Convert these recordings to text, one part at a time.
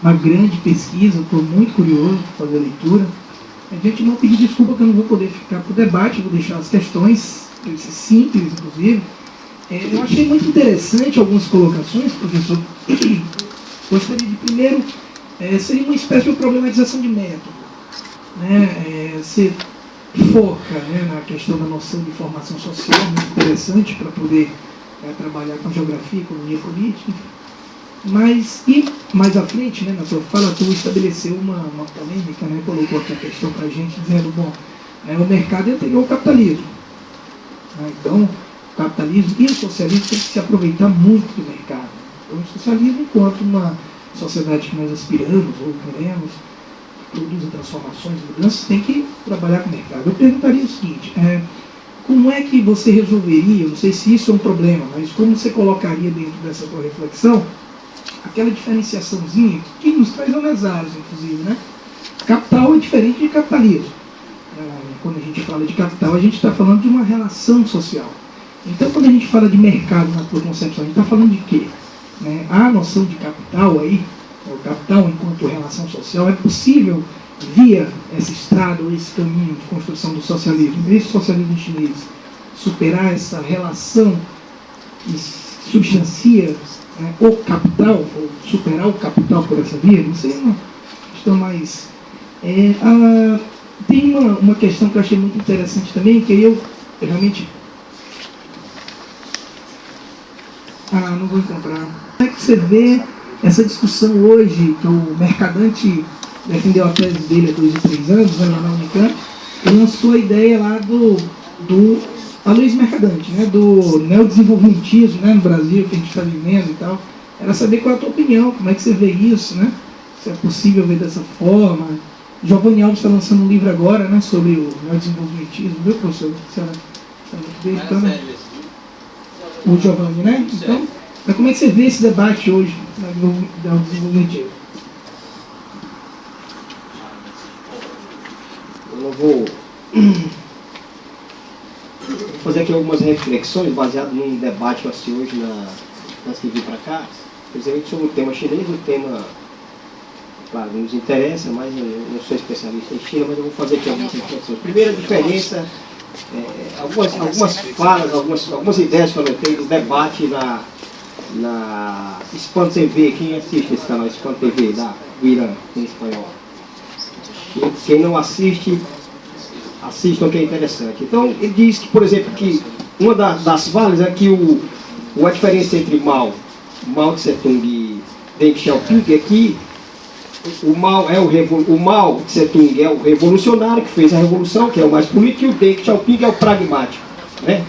uma grande pesquisa, estou muito curioso para fazer a leitura. A gente não pedir desculpa que eu não vou poder ficar para o debate, vou deixar as questões simples, inclusive. Eu achei muito interessante algumas colocações, professor. Gostaria de, primeiro, seria uma espécie de problematização de método. Né? Você foca, né, na questão da noção de formação social, muito interessante para poder trabalhar com geografia, economia política. Mas, e mais à frente, né, na sua fala, tu estabeleceu uma polêmica, né, colocou aqui a questão para a gente, dizendo, bom, o mercado é anterior ao capitalismo. Então, o capitalismo e o socialismo têm que se aproveitar muito do mercado. Então, o socialismo, enquanto uma sociedade que nós aspiramos ou queremos, produz transformações, mudanças, tem que trabalhar com o mercado. Eu perguntaria o seguinte, como é que você resolveria, não sei se isso é um problema, mas como você colocaria dentro dessa sua reflexão, aquela diferenciaçãozinha que nos traz ao mesários, inclusive, né? Capital é diferente de capitalismo. Quando a gente fala de capital, a gente está falando de uma relação social. Então, quando a gente fala de mercado na tua concepção, a gente está falando de quê? A noção de capital aí, o capital enquanto relação social, é possível, via essa estrada ou esse caminho de construção do socialismo, esse socialismo chinês, superar essa relação que substancia o capital, ou superar o capital por essa via? Não sei, uma questão mais... tem uma questão que eu achei muito interessante também, que eu realmente... não vou encontrar. Como é que você vê essa discussão hoje, que o Mercadante defendeu a tese dele há 2 ou 3 anos, lá na Unicamp, e lançou a ideia lá do Aloysio Mercadante, né, do neodesenvolvimentismo, né, no Brasil, que a gente está vivendo e tal. Era saber qual é a tua opinião, como é que você vê isso, né? Se é possível ver dessa forma. Giovanni Alves está lançando um livro agora, né, sobre o neodesenvolvimentismo, viu, professor? O Giovanni, né? Então, como é que você vê esse debate hoje do desenvolvimentismo? Eu não vou fazer aqui algumas reflexões baseadas num debate que eu assisti hoje antes de vir para cá, principalmente sobre o tema chinês. O tema, claro, nos interessa, mas eu não sou especialista em China, mas eu vou fazer aqui algumas reflexões. Primeira diferença, algumas falas, algumas ideias que eu notei do debate na Span TV. Quem assiste esse canal Span TV do Irã, em espanhol? Quem não assiste, assistam, que é interessante. Então, ele diz que, por exemplo, que uma das falas é que a diferença entre Mao Tse-tung e Deng Xiaoping é que o Mao Tse-tung é o revolucionário que fez a revolução, que é o mais político, e o Deng Xiaoping é o pragmático, né?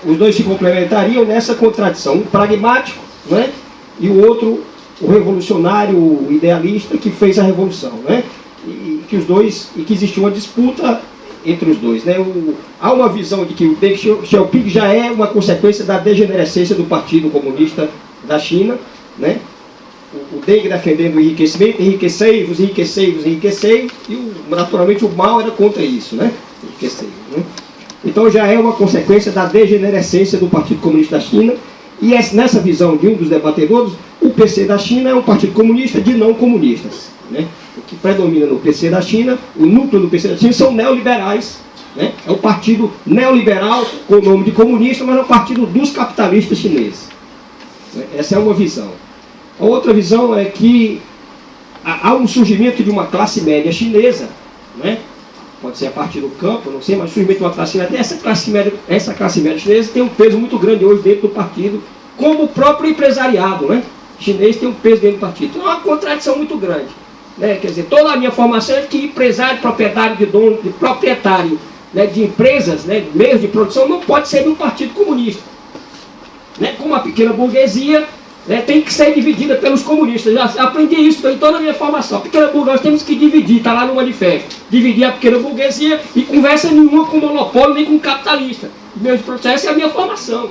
Os dois se complementariam nessa contradição, um pragmático, né? E o outro, o revolucionário, o idealista que fez a revolução, né? E que existiu uma disputa entre os dois, né? Há uma visão de que o Deng Xiaoping já é uma consequência da degenerescência do Partido Comunista da China, né? O Deng defendendo o enriquecimento, enriquecei-vos, e naturalmente o Mao era contra isso, né? Enriquecei-vos, né? Então já é uma consequência da degenerescência do Partido Comunista da China, e nessa visão de um dos debatedores, o PC da China é um partido comunista de não comunistas, né? O que predomina no PC da China, o núcleo do PC da China são neoliberais, né? É o partido neoliberal com o nome de comunista, mas é o partido dos capitalistas chineses, né? Essa é uma visão. A outra visão é que há um surgimento de uma classe média chinesa, né? Pode ser a partir do campo, não sei, mas o surgimento de uma classe média. Essa classe média chinesa tem um peso muito grande hoje dentro do partido, como o próprio empresariado, né? Chinês tem um peso dentro do partido. Então é uma contradição muito grande, né? Quer dizer, toda a minha formação é que empresário, proprietário de dono, de proprietário, né, de empresas, né, meios de produção, não pode ser de um partido comunista, né? Como a pequena burguesia, né, tem que ser dividida pelos comunistas. Já aprendi isso em toda a minha formação. A pequena burguesia nós temos que dividir, está lá no manifesto. Dividir a pequena burguesia, e conversa nenhuma com o monopólio nem com o capitalista. Meus processos é a minha formação,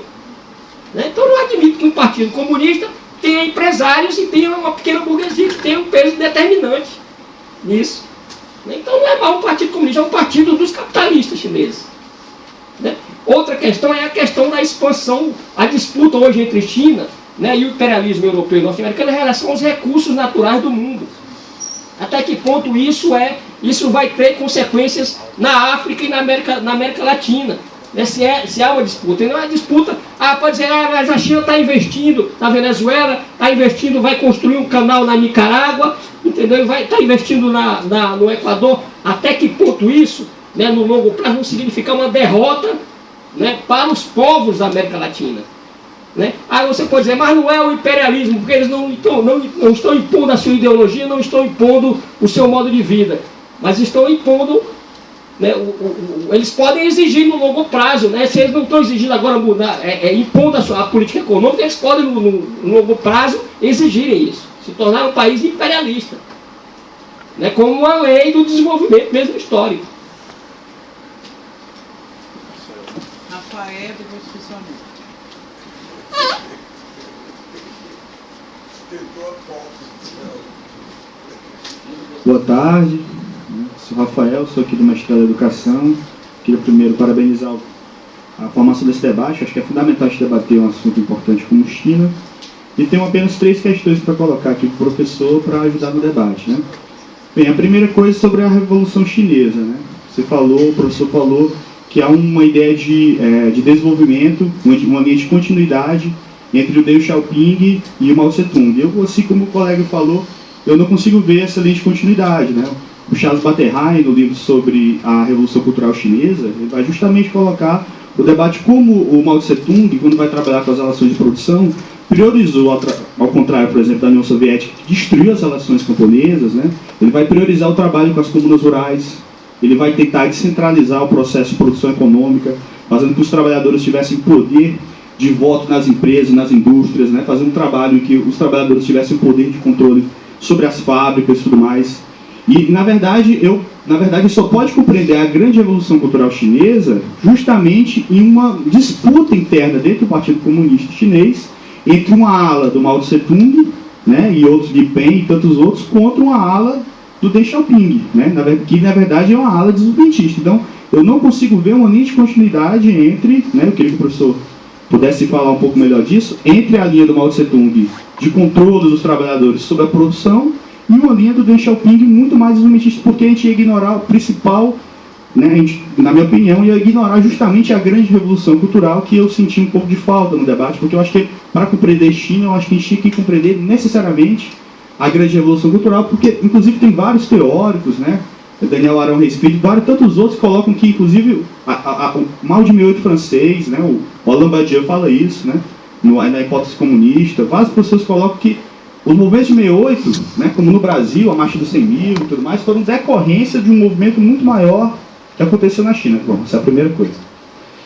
né? Então não admito que um partido comunista tenha empresários e tenha uma pequena burguesia que tenha um peso determinante nisso. Então não é mal um partido comunista, é um partido dos capitalistas chineses, né? Outra questão é a questão da expansão, a disputa hoje entre China, né, e o imperialismo europeu e norte-americano em relação aos recursos naturais do mundo. Até que ponto isso vai ter consequências na África e na América Latina. Né, se há uma disputa. E não é disputa, pode dizer, mas a China está investindo na Venezuela, está investindo, vai construir um canal na Nicarágua, entendeu? Está investindo no Equador. Até que ponto isso, né, no longo prazo, não significa uma derrota, né, para os povos da América Latina? Né? Você pode dizer, mas não é o imperialismo, porque eles não estão impondo a sua ideologia, não estão impondo o seu modo de vida, mas estão impondo, né, eles podem exigir no longo prazo, né, se eles não estão exigindo agora mudar, impondo a política econômica, eles podem no longo prazo exigirem isso, se tornar um país imperialista, né, como uma lei do desenvolvimento mesmo histórico. Rafael, depois especialmente. Boa tarde, sou Rafael, sou aqui do Mestrado da Educação. Queria primeiro parabenizar a formação desse debate. Acho que é fundamental a gente debater um assunto importante como China. E tenho apenas 3 questões para colocar aqui para o professor para ajudar no debate, né? Bem, a primeira coisa é sobre a Revolução Chinesa, né? O professor falou que há uma ideia de desenvolvimento, uma linha de continuidade entre o Deng Xiaoping e o Mao Tse-tung. Eu, assim como o colega falou, eu não consigo ver essa linha de continuidade, né? O Charles Baterheim, no livro sobre a Revolução Cultural Chinesa, ele vai justamente colocar o debate como o Mao Tse-tung, quando vai trabalhar com as relações de produção, priorizou, ao contrário, por exemplo, da União Soviética, que destruiu as relações camponesas, né? Ele vai priorizar o trabalho com as comunas rurais, ele vai tentar descentralizar o processo de produção econômica, fazendo que os trabalhadores tivessem poder de voto nas empresas, nas indústrias, né? Fazendo um trabalho em que os trabalhadores tivessem poder de controle sobre as fábricas e tudo mais. E, na verdade, só pode compreender a grande revolução cultural chinesa justamente em uma disputa interna dentro do Partido Comunista Chinês entre uma ala do Mao Tse-tung, né, e outros de Pen e tantos outros, contra uma ala do Deng Xiaoping, né, que, na verdade, é uma ala desenvolvimentista. Então, eu não consigo ver uma linha de continuidade entre, né, eu queria que o professor pudesse falar um pouco melhor disso, entre a linha do Mao Tse-tung de controle dos trabalhadores sobre a produção e uma linha do Deng Xiaoping muito mais desenvolvimentista, porque a gente ia ignorar o principal, né, na minha opinião, ia ignorar justamente a grande revolução cultural que eu senti um pouco de falta no debate, porque eu acho que para compreender China, eu acho que a gente tinha que compreender necessariamente a grande revolução cultural, porque inclusive tem vários teóricos, né, Daniel Arão Respiro, vários tantos outros colocam que inclusive o mal de 18 francês, né, o Alain Badiou fala isso, né, na hipótese comunista, várias pessoas colocam que os movimentos de 68, né, como no Brasil, a Marcha dos 100 mil e tudo mais, foram decorrência de um movimento muito maior que aconteceu na China. Bom, essa é a primeira coisa.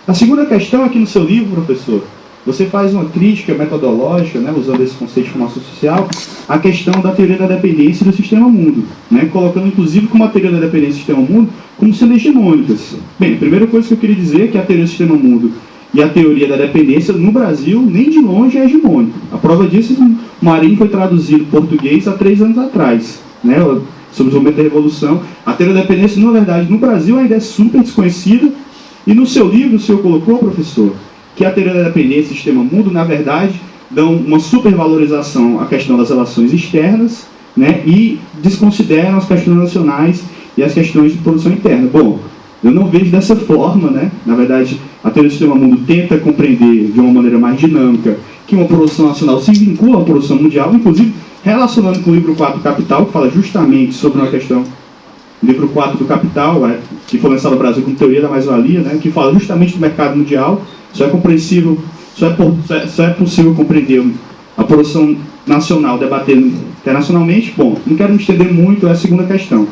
A segunda questão, aqui no seu livro, professor, você faz uma crítica metodológica, né, usando esse conceito de formação social, à questão da teoria da dependência e do sistema mundo, né, colocando inclusive como a teoria da dependência e do sistema mundo como sendo hegemônicas. Bem, a primeira coisa que eu queria dizer é que a teoria do sistema mundo e a teoria da dependência no Brasil nem de longe é hegemônica. A prova disso é que o Marinho foi traduzido em português há 3 anos atrás, né, sobre o momento da Revolução. A teoria da dependência, na verdade, no Brasil ainda é super desconhecida, e no seu livro o senhor colocou, professor, que a teoria da dependência e o sistema mundo, na verdade, dão uma supervalorização à questão das relações externas, né, e desconsideram as questões nacionais e as questões de produção interna. Bom, eu não vejo dessa forma, né? Na verdade, a teoria do sistema mundo tenta compreender de uma maneira mais dinâmica que uma produção nacional se vincula à produção mundial, inclusive relacionando com o livro 4 do Capital, que fala justamente sobre uma questão, o livro 4 do Capital, que foi lançado no Brasil como teoria da mais-valia, né, que fala justamente do mercado mundial. Só é possível compreender a produção nacional debatendo internacionalmente. Bom, não quero me estender muito, é a segunda questão.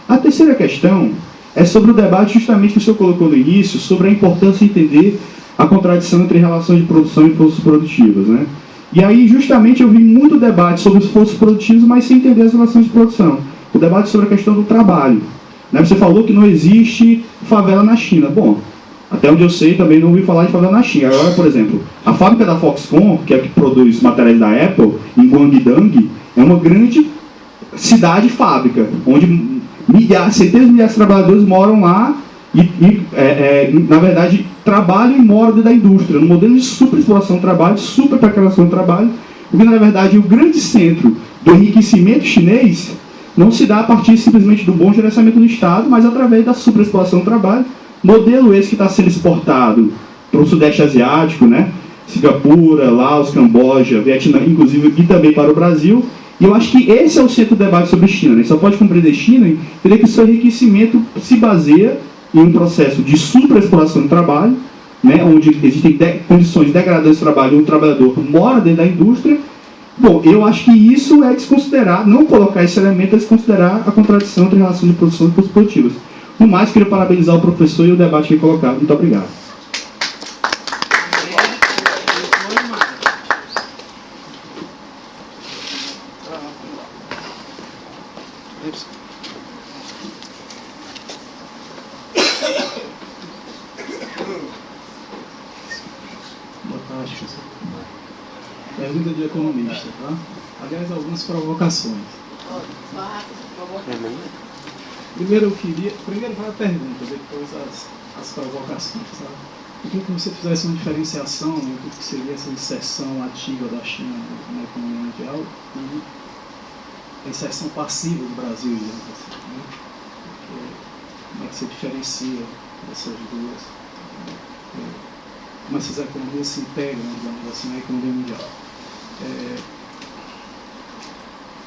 A terceira questão é sobre o debate justamente que o senhor colocou no início, sobre a importância de entender a contradição entre relações de produção e forças produtivas, né? E aí, justamente, eu vi muito debate sobre os forças produtivas, mas sem entender as relações de produção. O debate sobre a questão do trabalho, né? Você falou que não existe favela na China. Bom, até onde eu sei, também não ouvi falar de favela na China. Agora, por exemplo, a fábrica da Foxconn, que é a que produz materiais da Apple, em Guangdong, é uma grande cidade-fábrica, onde centenas de milhares de trabalhadores moram lá e na verdade, trabalham e moram dentro da indústria, no modelo de super exploração do trabalho, super precarização do trabalho, Porque, na verdade, o grande centro do enriquecimento chinês não se dá a partir simplesmente do bom gerenciamento do Estado, mas através da superexploração do trabalho, modelo esse que está sendo exportado para o Sudeste Asiático, né? Singapura, Laos, Camboja, Vietnã, inclusive, e também para o Brasil. E eu acho que esse é o centro do debate sobre China. Né? Só pode compreender China e entender que o seu enriquecimento se baseia em um processo de superexploração do trabalho, né? Onde existem condições degradantes de trabalho, onde o trabalhador mora dentro da indústria. Bom, eu acho que isso é desconsiderar, não colocar esse elemento, é desconsiderar a contradição entre relação de produção e custos produtivos. No mais, queria parabenizar o professor e o debate que foi colocado. Muito obrigado. Pergunta de economista, tá? Aliás, algumas provocações. Primeiro vai a pergunta, depois as provocações, tá? Eu queria que você fizesse uma diferenciação entre o que seria essa inserção ativa da China na economia mundial e a inserção passiva do Brasil, digamos assim, né? Como é que você diferencia essas duas? Como essas economias se integram, digamos assim, na economia mundial?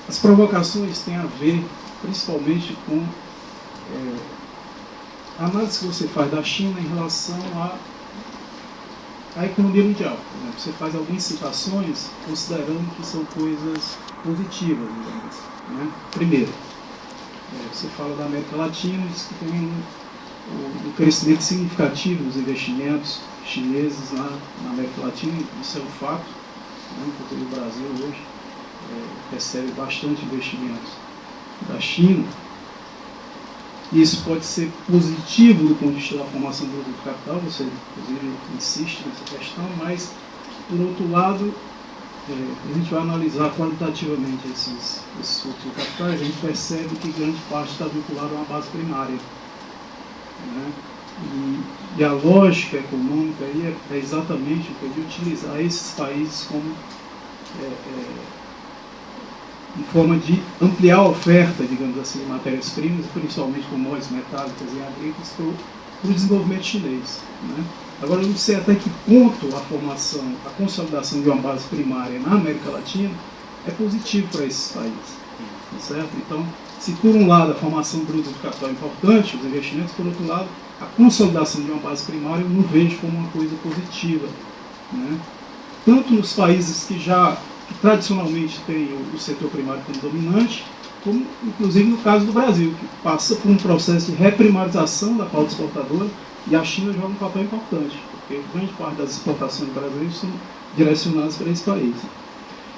As provocações têm a ver principalmente com a análise que você faz da China em relação à economia mundial. Por exemplo, você faz algumas citações considerando que são coisas positivas, digamos assim, né? Primeiro, você fala da América Latina e diz que tem um crescimento significativo dos investimentos chineses na América Latina. Isso é um fato, né? Porque o Brasil hoje recebe bastante investimentos da China. Isso pode ser positivo do ponto de vista da formação do produto capital, você inclusive insiste nessa questão, mas, por outro lado, a gente vai analisar qualitativamente esses fluxos de capitais, a gente percebe que grande parte está vinculada a uma base primária, né? E a lógica econômica aí é exatamente o de utilizar esses países como em forma de ampliar a oferta, digamos assim, de matérias-primas, principalmente commodities metálicas e agrícolas, para o desenvolvimento chinês, né? Agora, eu não sei até que ponto a consolidação de uma base primária na América Latina é positivo para esses países, certo? Então, se por um lado a formação bruta de capital é importante, os investimentos, por outro lado, a consolidação de uma base primária eu não vejo como uma coisa positiva, né? Tanto nos países que tradicionalmente têm o setor primário como dominante, como inclusive no caso do Brasil, que passa por um processo de reprimarização da pauta exportadora, e a China joga um papel importante, porque grande parte das exportações do Brasil são direcionadas para esse país.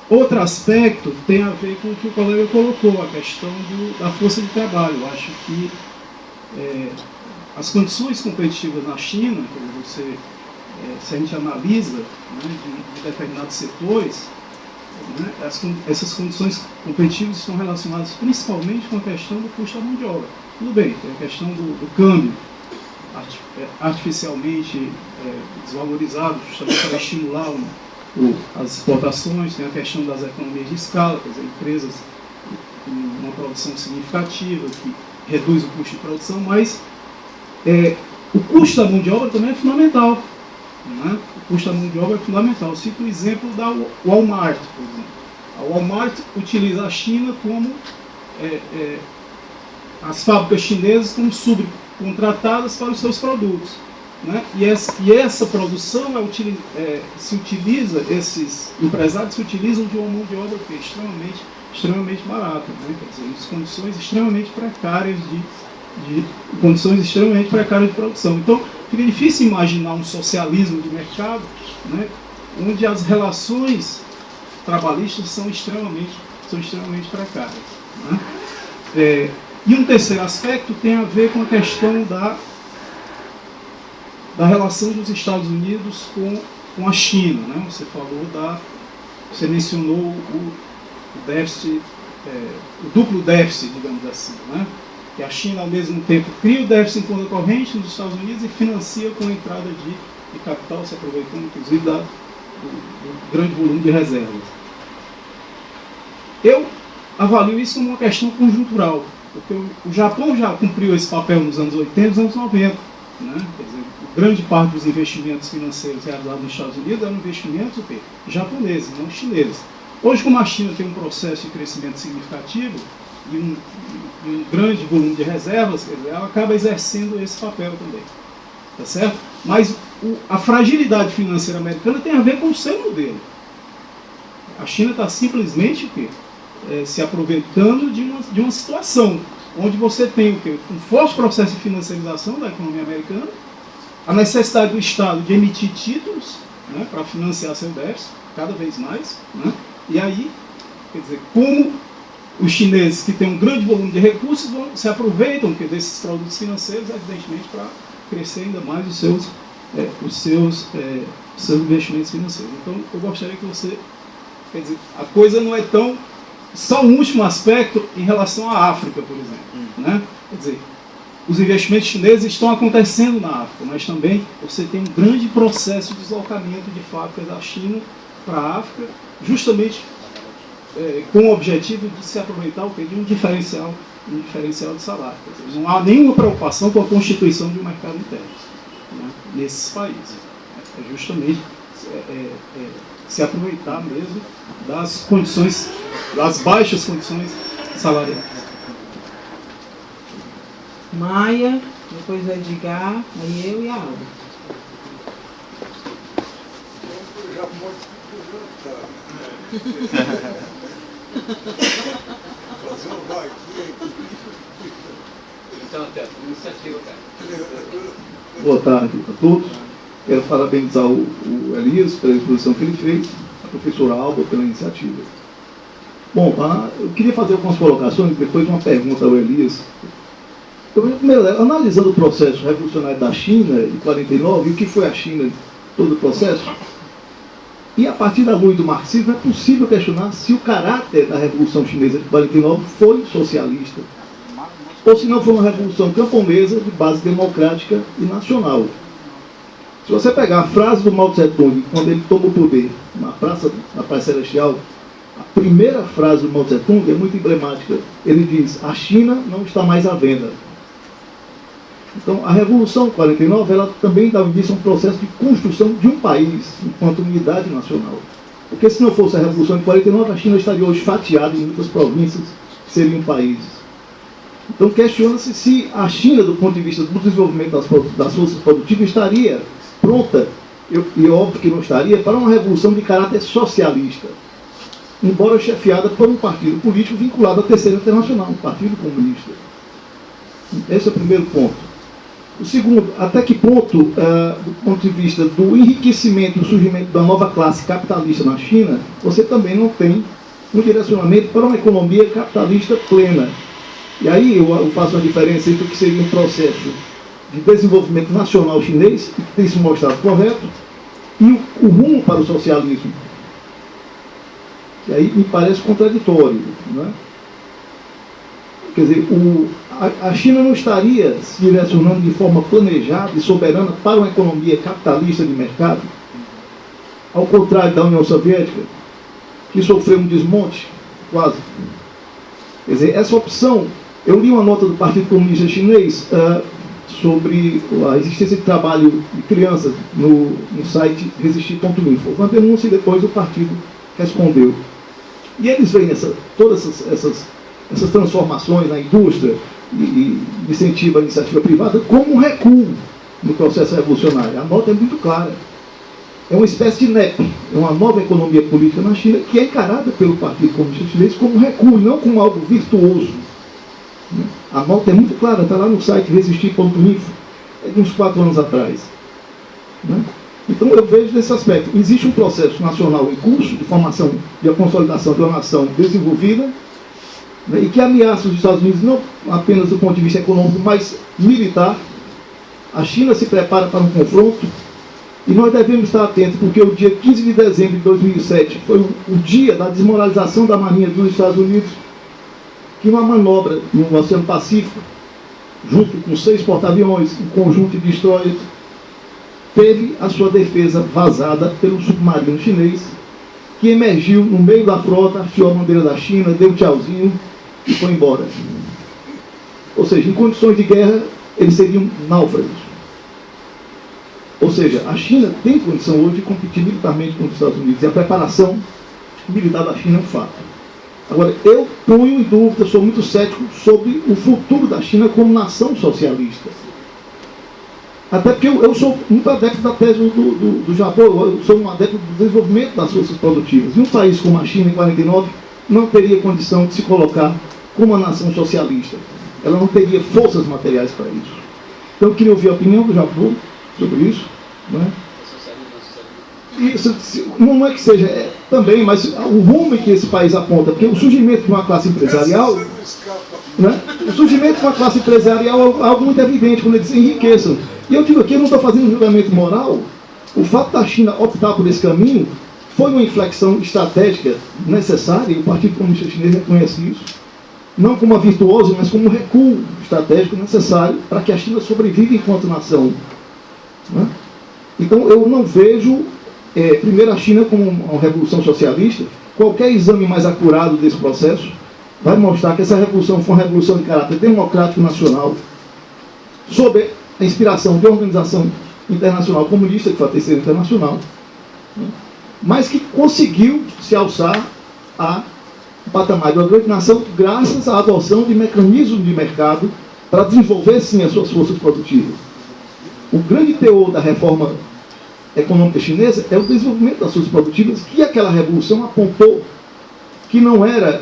Outro aspecto tem a ver com o que o colega colocou, a questão da força de trabalho. Eu acho que as condições competitivas na China, se a gente analisa, né, de determinados setores, né, essas condições competitivas estão relacionadas principalmente com a questão do custo da mão de obra. Tudo bem, tem a questão do câmbio artificialmente desvalorizado, justamente para estimular as exportações, tem a questão das economias de escala, quer dizer, empresas com uma produção significativa, que reduz o custo de produção, mas o custo da mão de obra também é fundamental, né? O custo da mão de obra é fundamental. Cito o exemplo da Walmart, por exemplo. A Walmart utiliza a China como as fábricas chinesas como subcontratadas para os seus produtos, né? E essa produção se utiliza, esses empresários se utilizam de uma mão de obra que é extremamente barata, né? Quer dizer, em condições extremamente precárias de produção. Então, fica difícil imaginar um socialismo de mercado, né, onde as relações trabalhistas são extremamente precárias, né? E um terceiro aspecto tem a ver com a questão da relação dos Estados Unidos com a China, né? Você mencionou o déficit, o duplo déficit, digamos assim, né? Que a China, ao mesmo tempo, cria o déficit em conta corrente nos Estados Unidos e financia com a entrada de capital, se aproveitando, inclusive, do grande volume de reservas. avalio isso como uma questão conjuntural, porque o Japão já cumpriu esse papel nos anos 80 e nos anos 90. Né? Quer dizer, grande parte dos investimentos financeiros realizados nos Estados Unidos eram investimentos o quê? Japoneses, não chineses. Hoje, como a China tem um processo de crescimento significativo e um grande volume de reservas, quer dizer, ela acaba exercendo esse papel também. Tá certo? Mas a fragilidade financeira americana tem a ver com o seu modelo. A China está simplesmente o quê? Se aproveitando de uma situação onde você tem o quê? Um forte processo de financiarização da economia americana, a necessidade do Estado de emitir títulos, né, para financiar seu déficit, cada vez mais. Né? E aí, quer dizer, como os chineses que têm um grande volume de recursos se aproveitam desses produtos financeiros, evidentemente, para crescer ainda mais os seus investimentos financeiros. Então, eu gostaria que você... Quer dizer, a coisa não é tão... Só um último aspecto em relação à África, por exemplo. Né? Quer dizer, os investimentos chineses estão acontecendo na África, mas também você tem um grande processo de deslocamento de fábricas da China para a África, justamente com o objetivo de se aproveitar de um diferencial de salário. Quer dizer, não há nenhuma preocupação com a constituição de um mercado interno, né, nesses países. É justamente se aproveitar mesmo das condições, das baixas condições salariais. Maia, depois o Edgar, aí eu e a Alba. Boa tarde a todos. Quero parabenizar o Elias pela exposição que ele fez, a professora Alba pela iniciativa. Bom, eu queria fazer algumas colocações, depois uma pergunta ao Elias. Primeiro, analisando o processo revolucionário da China, em 49, e o que foi a China, todo o processo, e a partir da luz do marxismo, é possível questionar se o caráter da Revolução Chinesa de 49 foi socialista, ou se não foi uma revolução camponesa de base democrática e nacional. Se você pegar a frase do Mao Tse-tung, quando ele toma o poder na Praça Celestial, a primeira frase do Mao Tse-tung é muito emblemática. Ele diz: a China não está mais à venda. Então, a Revolução 49, ela também dá início a um processo de construção de um país, enquanto unidade nacional. Porque se não fosse a Revolução de 49, a China estaria hoje fatiada em muitas províncias que seriam países. Então, questiona-se se a China, do ponto de vista do desenvolvimento das forças produtivas, estaria pronta, e óbvio que não estaria, para uma revolução de caráter socialista, embora chefiada por um partido político vinculado à Terceira Internacional, um partido comunista. Esse é o primeiro ponto. O segundo, até que ponto, do ponto de vista do enriquecimento e do surgimento da nova classe capitalista na China, você também não tem um direcionamento para uma economia capitalista plena. E aí eu faço uma diferença entre o que seria um processo de desenvolvimento nacional chinês, que tem se mostrado correto, e o rumo para o socialismo. E aí me parece contraditório. Né? Quer dizer, a China não estaria se direcionando de forma planejada e soberana para uma economia capitalista de mercado, ao contrário da União Soviética, que sofreu um desmonte, quase. Quer dizer, essa opção, eu li uma nota do Partido Comunista Chinês sobre a existência de trabalho de crianças no site resistir.info. Uma denúncia e depois o partido respondeu. E eles veem todas essas transformações na indústria e incentiva a iniciativa privada como um recuo no processo revolucionário. A nota é muito clara. É uma espécie de NEP, é uma nova economia política na China que é encarada pelo Partido Comunista Chinês como um recuo, não como algo virtuoso. A nota é muito clara, está lá no site resistir.info, é de uns 4 anos atrás. Então eu vejo nesse aspecto, existe um processo nacional em curso de formação e a consolidação de uma nação desenvolvida, e que ameaça os Estados Unidos não apenas do ponto de vista econômico, mas militar. A China se prepara para um confronto e nós devemos estar atentos, porque o dia 15 de dezembro de 2007 foi o dia da desmoralização da Marinha dos Estados Unidos, que uma manobra no Oceano Pacífico, junto com 6 porta-aviões, um conjunto de destroyers, teve a sua defesa vazada pelo submarino chinês, que emergiu no meio da frota, hasteou a bandeira da China, deu um tchauzinho e foi embora. Ou seja, em condições de guerra, eles seriam náufragos. Ou seja, a China tem condição hoje de competir militarmente com os Estados Unidos, e a preparação militar da China é um fato. Agora, eu ponho em dúvida, sou muito cético sobre o futuro da China como nação socialista. Até porque eu sou muito adepto da tese do Japão, eu sou um adepto do desenvolvimento das forças produtivas. E um país como a China, em 49, não teria condição de se colocar como uma nação socialista. Ela não teria forças materiais para isso. Então, eu queria ouvir a opinião do Japão sobre isso. Né? Isso não é que seja também, mas o rumo que esse país aponta, porque o surgimento de uma classe empresarial, né? O surgimento de uma classe empresarial é algo muito evidente quando eles enriqueçam. E eu digo aqui, eu não estou fazendo um julgamento moral. O fato da China optar por esse caminho foi uma inflexão estratégica necessária, e o Partido Comunista Chinês reconhece isso, não como uma virtuosa, mas como um recuo estratégico necessário para que a China sobreviva enquanto nação. Né? Então eu não vejo primeiro a China como uma revolução socialista. Qualquer exame mais acurado desse processo vai mostrar que essa revolução foi uma revolução de caráter democrático nacional, sob a inspiração de uma organização internacional comunista, que foi a Terceira Internacional, né? Mas que conseguiu se alçar a patamar de uma grande nação graças à adoção de mecanismos de mercado para desenvolver, sim, as suas forças produtivas. O grande teor da reforma econômica chinesa é o desenvolvimento das forças produtivas, que aquela revolução apontou que não era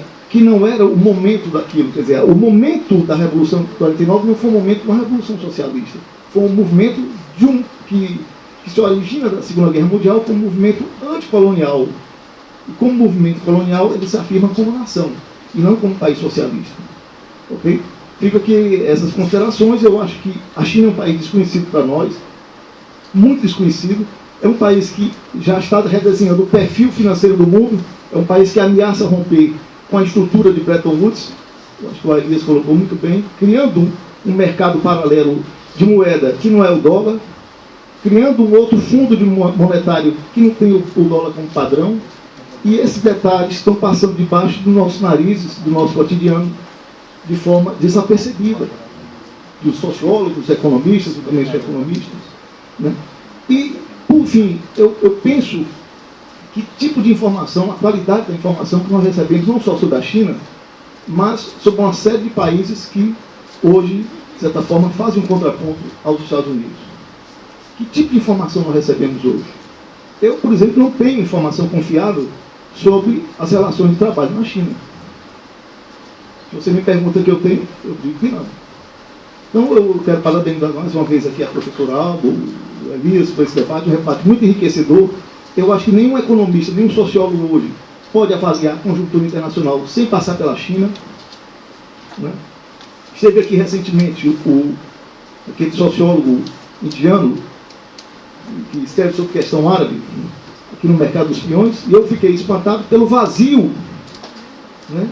o momento daquilo. Quer dizer, o momento da Revolução de 49 não foi um momento de uma revolução socialista. Foi um movimento que se origina da Segunda Guerra Mundial como um movimento anticolonial. E como movimento colonial, ele se afirma como nação, e não como país socialista. Ok? Fica aqui essas considerações. Eu acho que a China é um país desconhecido para nós, muito desconhecido. É um país que já está redesenhando o perfil financeiro do mundo. É um país que ameaça romper com a estrutura de Bretton Woods, eu acho que o Elias colocou muito bem, criando um mercado paralelo de moeda que não é o dólar, criando um outro fundo monetário que não tem o dólar como padrão, e esses detalhes estão passando debaixo dos nossos narizes, do nosso cotidiano, de forma desapercebida, dos sociólogos, dos economistas, e também dos economistas. Né? E, por fim, eu penso que tipo de informação, a qualidade da informação que nós recebemos, não só sobre a China, mas sobre uma série de países que hoje, de certa forma, fazem um contraponto aos Estados Unidos. Que tipo de informação nós recebemos hoje? Eu, por exemplo, não tenho informação confiável sobre as relações de trabalho na China. Se você me pergunta o que eu tenho, eu digo que não. Então, eu quero parabenizar mais uma vez aqui a professora Alba, o Elias, por esse debate, um debate muito enriquecedor. Eu acho que nenhum economista, nenhum sociólogo hoje pode avaliar a conjuntura internacional sem passar pela China. Né? Esteve aqui recentemente aquele sociólogo indiano que escreve sobre questão árabe, aqui no Mercado dos Peões, e eu fiquei espantado pelo vazio, né,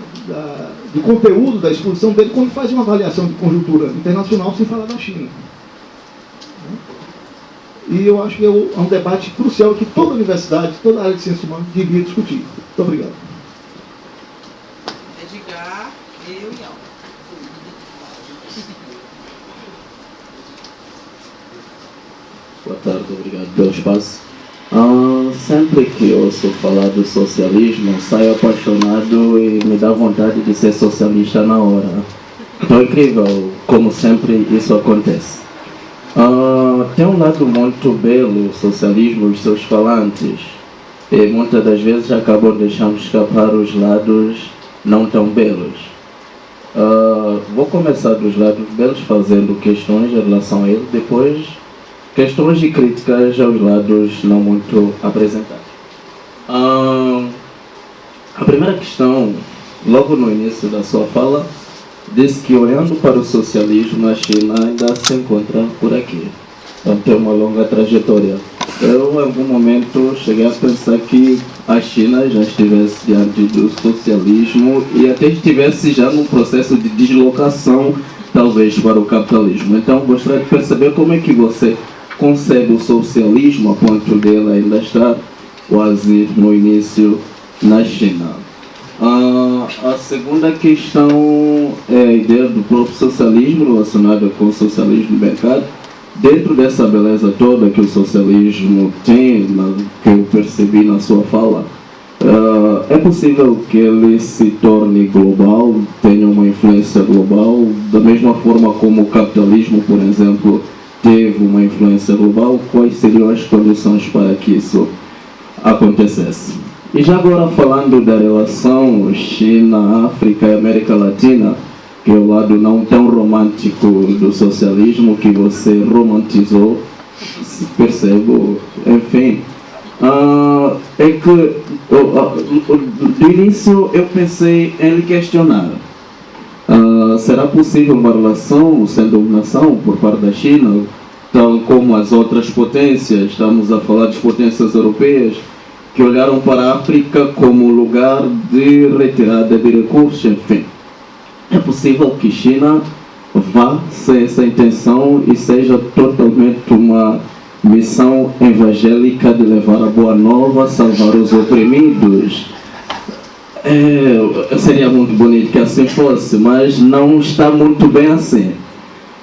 do conteúdo da exposição dele quando faz uma avaliação de conjuntura internacional sem falar da China. E eu acho que é um debate crucial que toda universidade, toda a área de ciências humanas devia discutir. Muito obrigado. Edgar, eu e Alba. Boa tarde, obrigado pelo espaço. Sempre que ouço falar do socialismo, saio apaixonado e me dá vontade de ser socialista na hora. Então é incrível como sempre isso acontece. Tem um lado muito belo, o socialismo, os seus falantes, e muitas das vezes acabam deixando escapar os lados não tão belos. Vou começar dos lados belos fazendo questões em relação a ele, depois questões e críticas aos lados não muito apresentados. A primeira questão, logo no início da sua fala, disse que olhando para o socialismo, a China ainda se encontra por aqui. Então tem uma longa trajetória. Eu, em algum momento, cheguei a pensar que a China já estivesse diante do socialismo e até estivesse já num processo de deslocação, talvez, para o capitalismo. Então, gostaria de perceber como é que você concebe o socialismo a ponto dele ainda estar quase no início na China. A segunda questão é a ideia do próprio socialismo relacionada com o socialismo de mercado. Dentro dessa beleza toda que o socialismo tem, que eu percebi na sua fala, é possível que ele se torne global, tenha uma influência global, da mesma forma como o capitalismo, por exemplo, teve uma influência global. Quais seriam as condições para que isso acontecesse? E já agora falando da relação China, África e América Latina, que é o lado não tão romântico do socialismo que você romantizou, percebo, enfim. É que do início eu pensei em lhe questionar. Será possível uma relação sem dominação por parte da China, tal como as outras potências? Estamos a falar das potências europeias, que olharam para a África como lugar de retirada de recursos, enfim. É possível que China vá sem essa intenção e seja totalmente uma missão evangélica de levar a boa nova, salvar os oprimidos. Seria muito bonito que assim fosse, mas não está muito bem assim.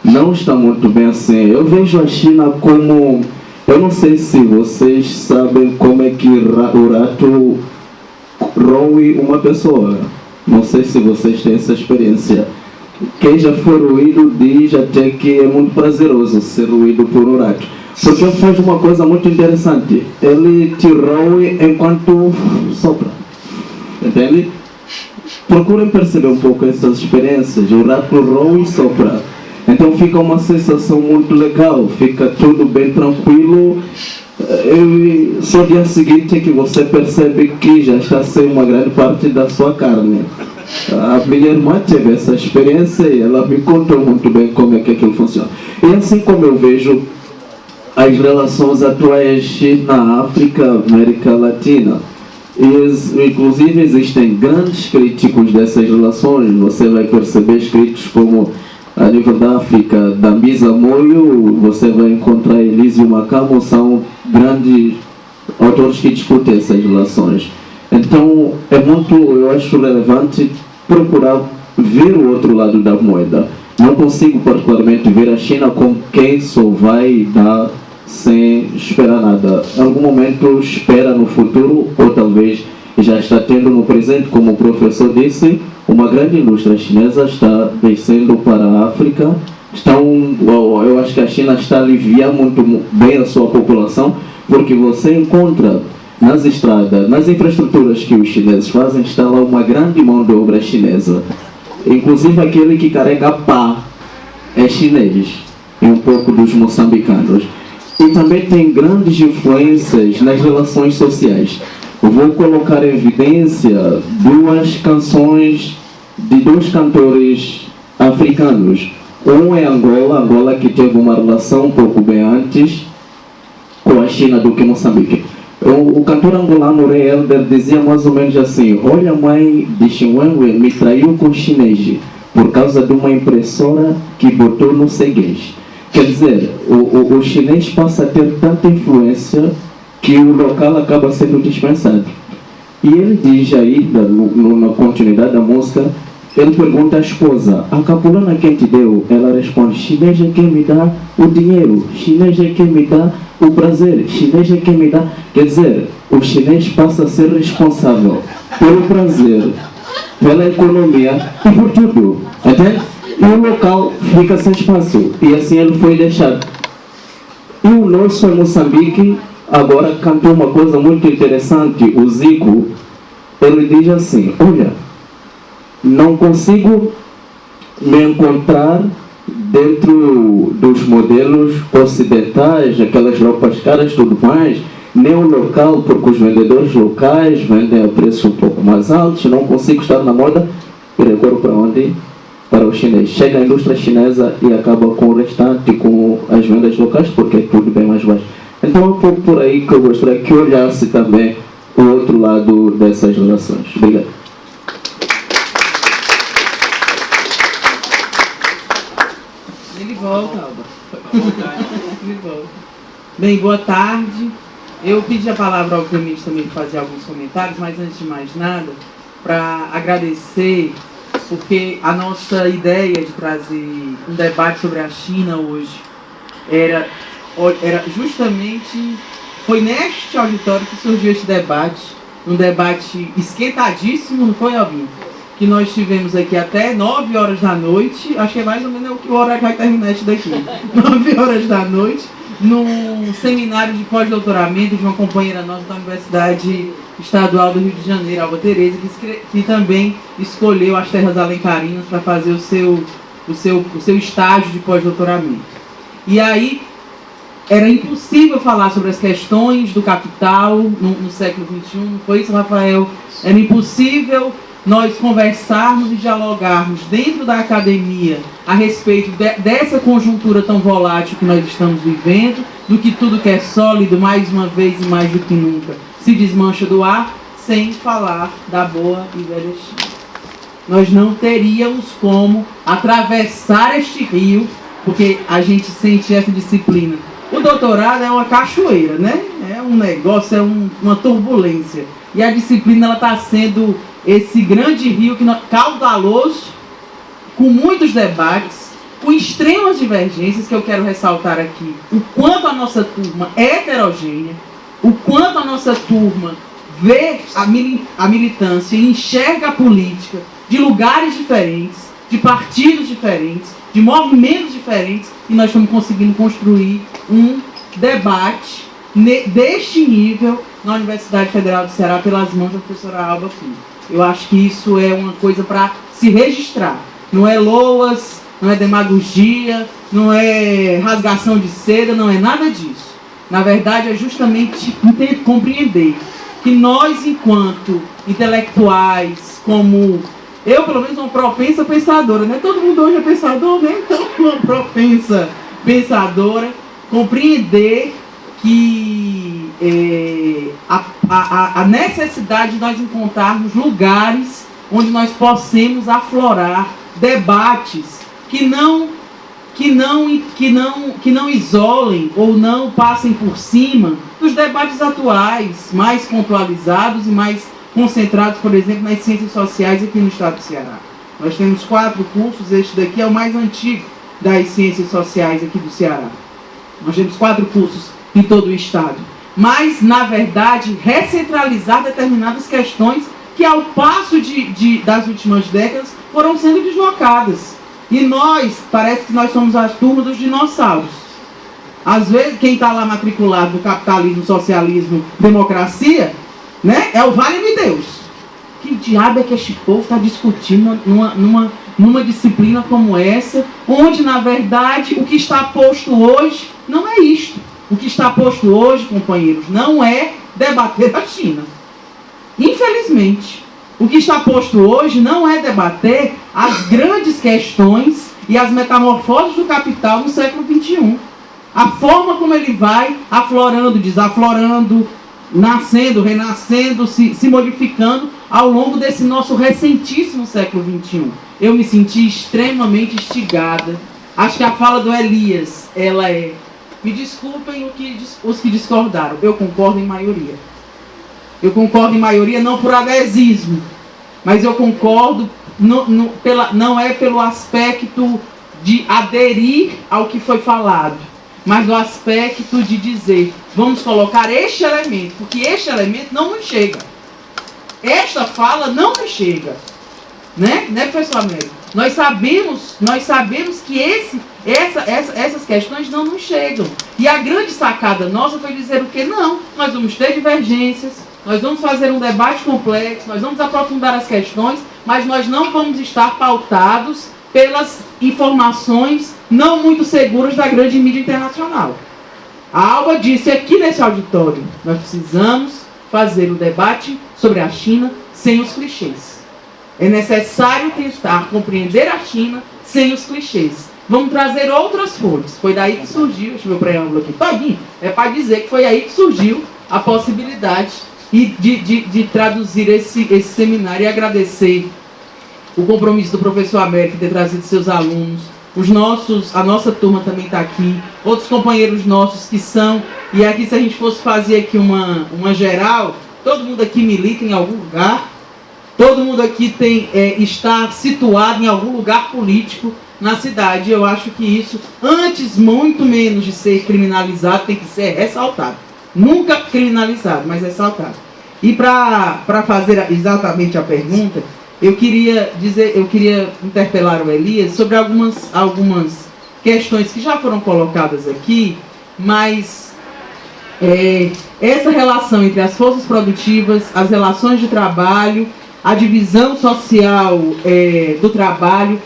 Não está muito bem assim. Eu vejo a China como... Eu não sei se vocês sabem como é que o rato roe uma pessoa. Não sei se vocês têm essa experiência. Quem já foi roído diz até que é muito prazeroso ser roído por um rato. Porque ele faz uma coisa muito interessante. Ele te roe enquanto sopra. Entende? Procurem perceber um pouco essas experiências. O rato roe e sopra. Então fica uma sensação muito legal. Fica tudo bem tranquilo. E só no dia seguinte é que você percebe que já está sem uma grande parte da sua carne. A minha irmã teve essa experiência e ela me contou muito bem como é que aquilo funciona. E assim como eu vejo as relações atuais na África, América Latina, inclusive existem grandes críticos dessas relações. Você vai perceber escritos como, a nível da África, Dambisa Moyo, você vai encontrar Elísio Macamo, são grandes autores que discutem essas relações. Então, é muito, eu acho relevante procurar ver o outro lado da moeda. Não consigo particularmente ver a China como quem só vai dar sem esperar nada. Em algum momento espera no futuro, ou talvez já está tendo no presente, como o professor disse, uma grande indústria chinesa está descendo para a África. Eu acho que a China está a aliviar muito bem a sua população, porque você encontra nas estradas, nas infraestruturas que os chineses fazem, está lá uma grande mão de obra chinesa. Inclusive aquele que carrega pá é chinês, e um pouco dos moçambicanos. E também tem grandes influências nas relações sociais. Vou colocar em evidência duas canções de dois cantores africanos. Um é Angola que teve uma relação um pouco bem antes com a China do que Moçambique. O cantor angolano Rei Helder dizia mais ou menos assim: olha, a mãe de Xinguengue me traiu com o chinês por causa de uma impressora que botou no ceguês. Quer dizer, o chinês passa a ter tanta influência que o local acaba sendo dispensado. E ele diz aí, na continuidade da música, ele pergunta à esposa: a capulana quem te deu? Ela responde: chinês é quem me dá o dinheiro, chinês é quem me dá o prazer, chinês é quem me dá... Quer dizer, o chinês passa a ser responsável pelo prazer, pela economia e por tudo. Entende? E o local fica sem espaço. E assim ele foi deixado. E o nosso em Moçambique agora cantou uma coisa muito interessante. O Zico, ele diz assim: olha, não consigo me encontrar dentro dos modelos ocidentais, aquelas roupas caras e tudo mais, nem o local, porque os vendedores locais vendem a preços um pouco mais altos. Não consigo estar na moda e recorro para onde? Para o chinês. Chega a indústria chinesa e acaba com o restante, com as vendas locais, porque é tudo bem mais baixo. Então é um pouco por aí que eu gostaria que olhasse também o outro lado dessas relações. Obrigado. Ele volta, Alba. Ele volta. Bem, boa tarde. Eu pedi a palavra, obviamente, também para fazer alguns comentários, mas antes de mais nada, para agradecer, porque a nossa ideia de trazer um debate sobre a China hoje era justamente, foi neste auditório que surgiu este debate, um debate esquentadíssimo, não foi, Albinho? Que nós tivemos aqui até 9 horas da noite, acho que é mais ou menos o horário que vai terminar isso daqui, 9 horas da noite, num seminário de pós-doutoramento de uma companheira nossa da Universidade Estadual do Rio de Janeiro, Alba Tereza, que também escolheu as terras alencarinas para fazer o seu estágio de pós-doutoramento. E aí, era impossível falar sobre as questões do capital no século XXI, não foi isso, Rafael? Era impossível nós conversarmos e dialogarmos dentro da academia a respeito dessa conjuntura tão volátil que nós estamos vivendo, do que tudo que é sólido, mais uma vez e mais do que nunca, se desmancha do ar, sem falar da boa e velha China. Nós não teríamos como atravessar este rio, porque a gente sente essa disciplina. O doutorado é uma cachoeira, né? É um negócio, é uma turbulência. E a disciplina ela está sendo esse grande rio caudaloso, com muitos debates, com extremas divergências, que eu quero ressaltar aqui. O quanto a nossa turma é heterogênea, o quanto a nossa turma vê a militância e enxerga a política de lugares diferentes, de partidos diferentes, de movimentos diferentes, e nós estamos conseguindo construir um debate deste nível na Universidade Federal do Ceará pelas mãos da professora Alba Filho. Eu acho que isso é uma coisa para se registrar. Não é loas, não é demagogia, não é rasgação de seda, não é nada disso. Na verdade, é justamente compreender que nós, enquanto intelectuais, como eu, pelo menos, uma propensa pensadora, né? Todo mundo hoje é pensador, né? Então, uma propensa pensadora, compreender que a necessidade de nós encontrarmos lugares onde nós possamos aflorar debates que não isolem ou não passem por cima dos debates atuais, mais pontualizados e mais concentrados, por exemplo, nas ciências sociais aqui no estado do Ceará. Nós temos 4 cursos, este daqui é o mais antigo das ciências sociais aqui do Ceará. Nós temos 4 cursos em todo o estado. Mas, na verdade, recentralizar determinadas questões que, ao passo das últimas décadas, foram sendo deslocadas. E nós, parece que nós somos a turma dos dinossauros. Às vezes, quem está lá matriculado no capitalismo, socialismo, democracia, né, é o vale-me Deus. Que diabo é que este povo está discutindo numa disciplina como essa, onde, na verdade, o que está posto hoje não é isto. O que está posto hoje, companheiros, não é debater a China. Infelizmente, o que está posto hoje não é debater as grandes questões e as metamorfoses do capital no século XXI. A forma como ele vai aflorando, desaflorando, nascendo, renascendo, se modificando ao longo desse nosso recentíssimo século XXI. Eu me senti extremamente instigada. Acho que a fala do Elias, ela é... Me desculpem os que discordaram, eu concordo em maioria. Eu concordo em maioria não por adesismo, mas eu concordo, não é pelo aspecto de aderir ao que foi falado, mas o aspecto de dizer, vamos colocar este elemento, porque este elemento não nos chega. Esta fala não nos chega. Né, professor Américo? Nós sabemos que essas questões não nos chegam. E a grande sacada nossa foi dizer o quê? Não, nós vamos ter divergências, nós vamos fazer um debate complexo, nós vamos aprofundar as questões, mas nós não vamos estar pautados pelas informações não muito seguras da grande mídia internacional. A Alba disse aqui nesse auditório, nós precisamos fazer um debate sobre a China sem os clichês. É necessário tentar compreender a China sem os clichês. Vamos trazer outras fontes. Foi daí que surgiu, deixa eu ver o preâmbulo aqui todinho, é para dizer que foi aí que surgiu a possibilidade de traduzir esse seminário e agradecer o compromisso do professor Américo de ter trazido seus alunos, a nossa turma também está aqui, outros companheiros nossos que são, e aqui se a gente fosse fazer aqui uma geral, todo mundo aqui milita em algum lugar, todo mundo aqui está situado em algum lugar político na cidade. Eu acho que isso, antes, muito menos de ser criminalizado, tem que ser ressaltado. Nunca criminalizado, mas ressaltado. E para fazer exatamente a pergunta, eu queria interpelar o Elias sobre algumas questões que já foram colocadas aqui, mas essa relação entre as forças produtivas, as relações de trabalho, a divisão social do trabalho,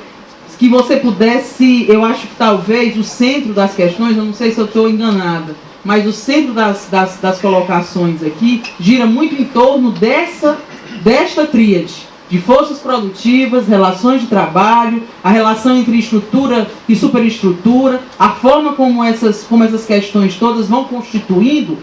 que você pudesse, eu acho que talvez o centro das questões, eu não sei se eu estou enganada, mas o centro das colocações aqui gira muito em torno desta tríade de forças produtivas, relações de trabalho, a relação entre estrutura e superestrutura, a forma como essas questões todas vão constituindo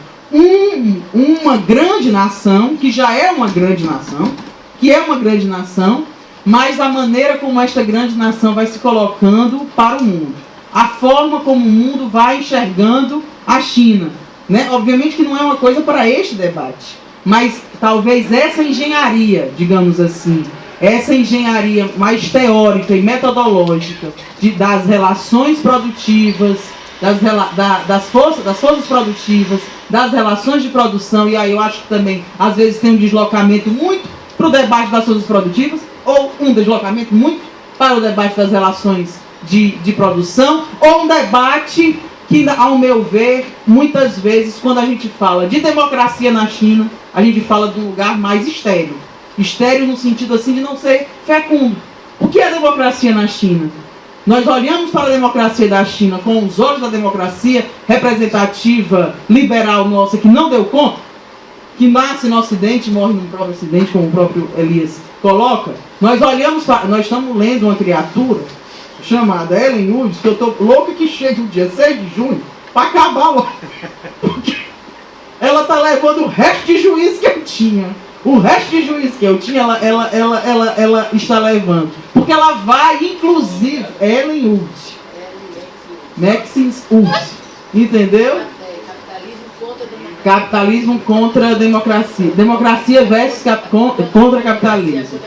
uma grande nação, que já é uma grande nação, mas a maneira como esta grande nação vai se colocando para o mundo. A forma como o mundo vai enxergando a China. Né? Obviamente que não é uma coisa para este debate, mas talvez essa engenharia, digamos assim, essa engenharia mais teórica e metodológica das relações produtivas, das forças produtivas, das relações de produção, e aí eu acho que também, às vezes, tem um deslocamento muito para o debate das forças produtivas, ou um deslocamento muito para o debate das relações de produção, ou um debate que, ao meu ver, muitas vezes, quando a gente fala de democracia na China, a gente fala de um lugar mais estéril. Estéril no sentido assim de não ser fecundo. O que é democracia na China? Nós olhamos para a democracia da China com os olhos da democracia representativa, liberal nossa, que não deu conta, que nasce no Ocidente e morre no próprio Ocidente, como o próprio Elias coloca. Nós estamos lendo uma criatura chamada Ellen Woods, que eu estou louco que chegue o dia 6 de junho para acabar lá. Porque ela está levando o resto de juízo que eu tinha. O resto de juízo que eu tinha, ela está levando. Porque ela vai, inclusive, Ellen Woods. Maximus Woods. Entendeu? Capitalismo contra a democracia. Democracia versus contra capitalismo.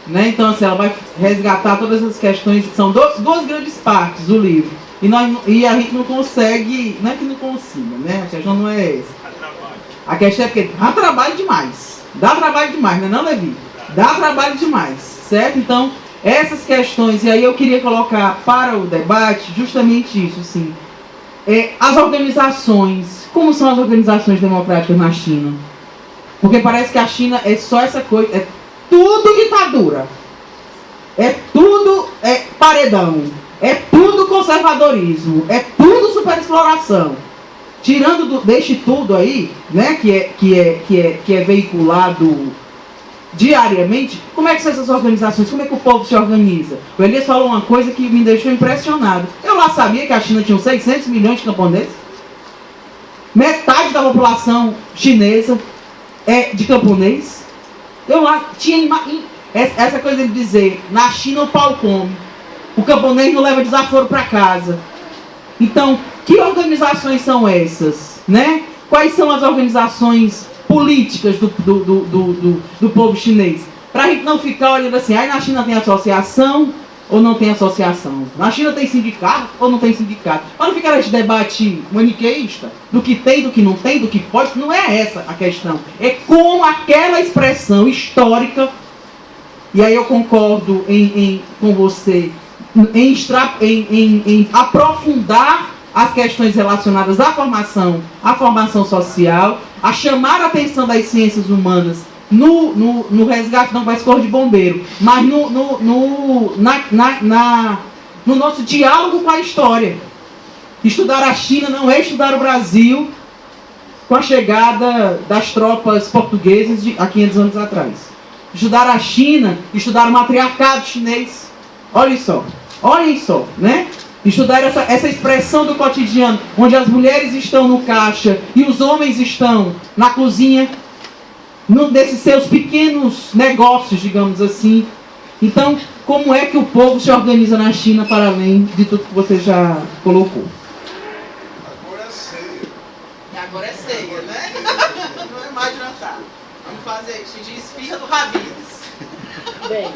Né? Então, assim, ela vai resgatar todas essas questões. São duas grandes partes do livro. E a gente não consegue. Não é que não consiga, né? A questão não é essa. A questão é porque dá trabalho demais. Dá trabalho demais, não é não, Levi? Dá trabalho demais, certo? Então, essas questões, e aí eu queria colocar para o debate justamente isso, assim. As organizações, como são as organizações democráticas na China? Porque parece que a China é só essa coisa, é tudo ditadura, é tudo paredão, é tudo conservadorismo, é tudo superexploração. Tirando deste tudo aí, né, que é veiculado diariamente, como é que são essas organizações? Como é que o povo se organiza? O Elias falou uma coisa que me deixou impressionado. Eu lá sabia que a China tinha 600 milhões de camponeses. Metade da população chinesa é de camponês. Eu lá tinha essa coisa de dizer, na China o pau come. O camponês não leva desaforo para casa. Então, que organizações são essas? Né? Quais são as organizações políticas do povo chinês? Para a gente não ficar olhando assim, na China tem associação ou não tem associação? Na China tem sindicato ou não tem sindicato? Para não ficar esse debate maniqueísta, do que tem, do que não tem, do que pode, não é essa a questão. É como aquela expressão histórica, e aí eu concordo com você, em aprofundar as questões relacionadas à formação social, a chamar a atenção das ciências humanas no resgate, não vai escorrer de bombeiro, mas no nosso diálogo com a história. Estudar a China não é estudar o Brasil com a chegada das tropas portuguesas há 500 anos atrás. Estudar a China, estudar o matriarcado chinês. Olhem só, né? Estudar essa expressão do cotidiano, onde as mulheres estão no caixa e os homens estão na cozinha, desses seus pequenos negócios, digamos assim. Então, como é que o povo se organiza na China para além de tudo que você já colocou? Agora é ceia, né? Não é mais jantar. Vamos fazer isso de esfirra do Habib's. Bem,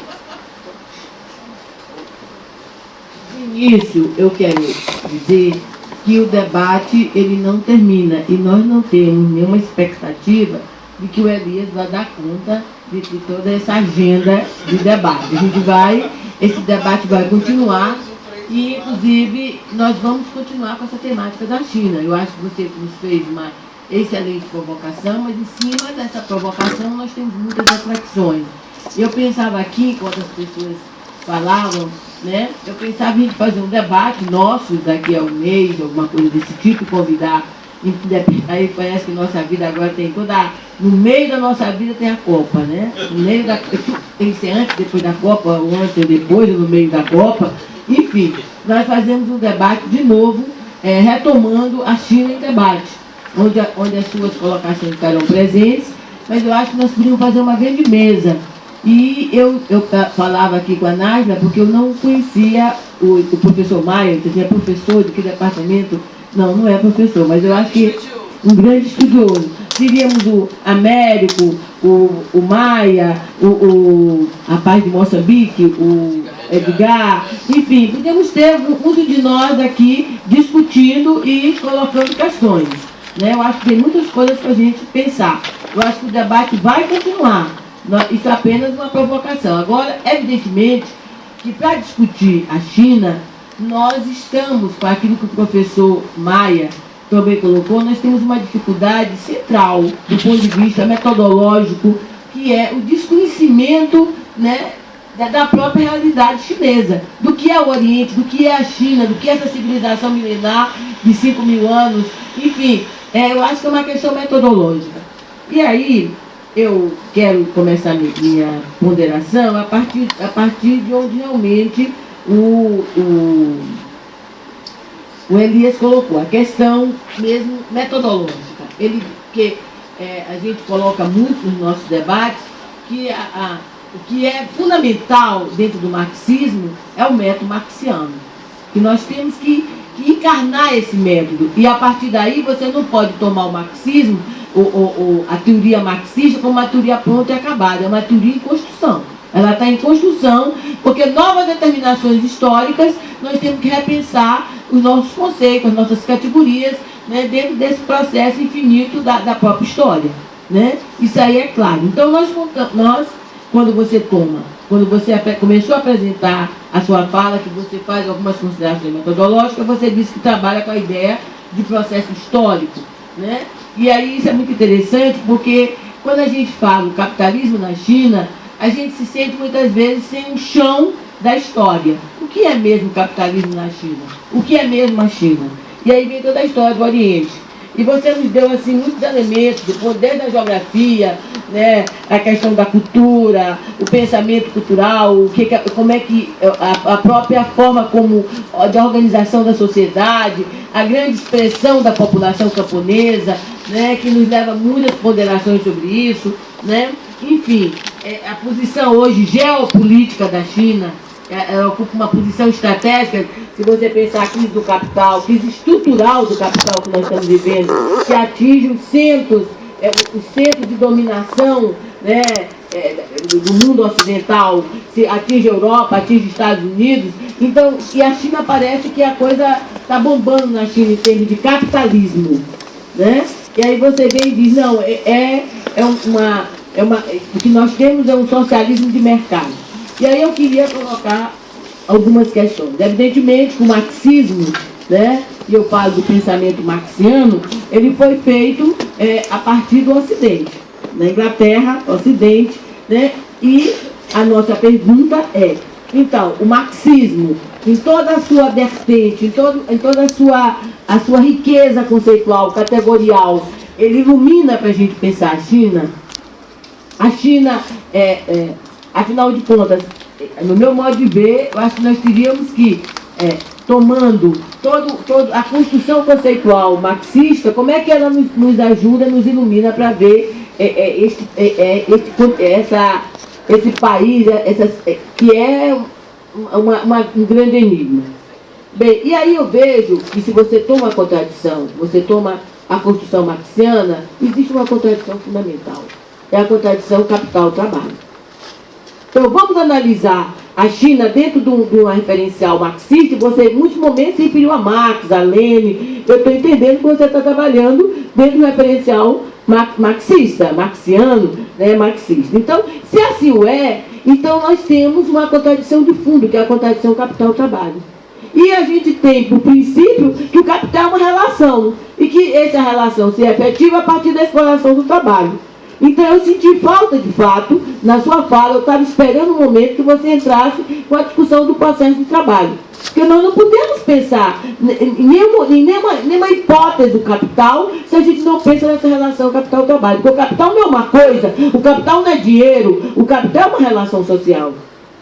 de início eu quero dizer que o debate ele não termina e nós não temos nenhuma expectativa de que o Elias vai dar conta de toda essa agenda de debate. Esse debate vai continuar e, inclusive, nós vamos continuar com essa temática da China. Eu acho que você nos fez uma excelente provocação, mas em cima dessa provocação nós temos muitas reflexões. Eu pensava aqui, enquanto as pessoas falavam, né, eu pensava em fazer um debate nosso daqui a um mês, alguma coisa desse tipo, convidar. Aí parece que nossa vida agora tem toda. No meio da nossa vida tem a Copa, né? No meio da, tem que ser antes, depois da Copa, ou antes ou depois, ou no meio da Copa. Enfim, nós fazemos um debate de novo, retomando a China em debate, onde as suas colocações estarão presentes, mas eu acho que nós podíamos fazer uma grande mesa. E eu falava aqui com a Nájila, porque eu não conhecia o professor Maia, você é professor de que departamento? Não é professor, mas eu acho que um grande estudioso. Teríamos o Américo, o Maia, o rapaz de Moçambique, o Edgar, enfim, podemos ter muitos de nós aqui discutindo e colocando questões. Né? Eu acho que tem muitas coisas para a gente pensar. Eu acho que o debate vai continuar. Isso é apenas uma provocação. Agora, evidentemente, que para discutir a China, nós estamos, com aquilo que o professor Maia também colocou, nós temos uma dificuldade central do ponto de vista metodológico, que é o desconhecimento, né, da própria realidade chinesa, do que é o Oriente, do que é a China, do que é essa civilização milenar de 5.000 anos, enfim, eu acho que é uma questão metodológica. E aí, eu quero começar minha ponderação a partir de onde realmente o Elias colocou, a questão mesmo metodológica. Porque a gente coloca muito nos nossos debates que o que é fundamental dentro do marxismo é o método marxiano. Que nós temos que encarnar esse método. E a partir daí você não pode tomar o marxismo, a teoria marxista, como uma teoria pronta e acabada. É uma teoria em construção. Ela está em construção, porque novas determinações históricas, nós temos que repensar os nossos conceitos, as nossas categorias, né, dentro desse processo infinito da própria história. Né? Isso aí é claro. Então, nós quando você começou a apresentar a sua fala, que você faz algumas considerações metodológicas, você disse que trabalha com a ideia de processo histórico. Né? E aí isso é muito interessante, porque quando a gente fala do capitalismo na China, a gente se sente muitas vezes sem um chão da história. O que é mesmo capitalismo na China? O que é mesmo a China? E aí vem toda a história do Oriente. E você nos deu assim, muitos elementos, desde a geografia, né, a questão da cultura, o pensamento cultural, como é que a própria forma de organização da sociedade, a grande expressão da população camponesa, né, que nos leva a muitas ponderações sobre isso. Né? Enfim, a posição hoje geopolítica da China, ela ocupa uma posição estratégica. Se você pensar a crise do capital, crise estrutural do capital que nós estamos vivendo, que atinge os centros de dominação, né, do mundo ocidental, atinge a Europa, atinge os Estados Unidos. Então, e a China parece que a coisa está bombando na China em termos de capitalismo. Né? E aí você vem e diz, não, o que nós temos é um socialismo de mercado. E aí eu queria colocar algumas questões. Evidentemente que o marxismo, né, e eu falo do pensamento marxiano, ele foi feito a partir do Ocidente. Na Inglaterra, Ocidente, né, e a nossa pergunta é, então, o marxismo, em toda a sua vertente, em toda a sua riqueza conceitual, categorial, ele ilumina para a gente pensar a China. A China, afinal de contas, no meu modo de ver, eu acho que nós teríamos que, tomando toda a construção conceitual marxista, como é que ela nos ajuda, nos ilumina para ver esse país, que é um grande enigma. Bem, e aí eu vejo que se você toma a contradição, você toma a construção marxiana, existe uma contradição fundamental. É a contradição capital-trabalho. Então vamos analisar a China dentro de uma referencial marxista, e você em muitos momentos se referiu a Marx, a Lenin. Eu estou entendendo que você está trabalhando dentro de um referencial marxista, marxiano, né, marxista. Então, se assim o é, então nós temos uma contradição de fundo, que é a contradição capital-trabalho. E a gente tem, por princípio, que o capital é uma relação, e que essa relação se efetiva a partir da exploração do trabalho. Então eu senti falta, de fato, na sua fala, eu estava esperando um momento que você entrasse com a discussão do processo de trabalho. Porque nós não podemos pensar em nenhuma hipótese do capital se a gente não pensa nessa relação capital-trabalho. Porque o capital não é uma coisa, o capital não é dinheiro, o capital é uma relação social.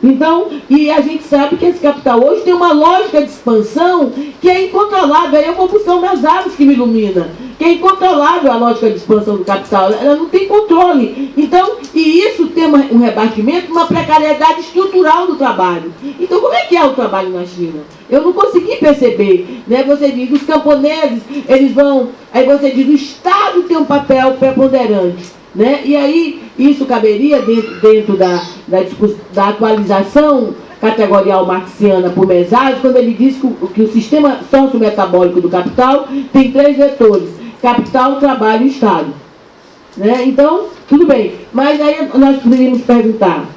Então, e a gente sabe que esse capital hoje tem uma lógica de expansão que é incontrolável. Aí eu vou buscar umas aves que me iluminam. Que é incontrolável a lógica de expansão do capital. Ela não tem controle. Então, e isso tem um rebatimento, uma precariedade estrutural do trabalho. Então, como é que é o trabalho na China? Eu não consegui perceber. Né? Você diz, os camponeses, eles vão... Aí você diz, o Estado tem um papel preponderante. Né? E aí, isso caberia dentro da atualização categorial marxiana por Mesaros, quando ele diz que o sistema sociometabólico do capital tem 3 vetores: capital, trabalho e Estado. Né? Então, tudo bem. Mas aí nós poderíamos perguntar,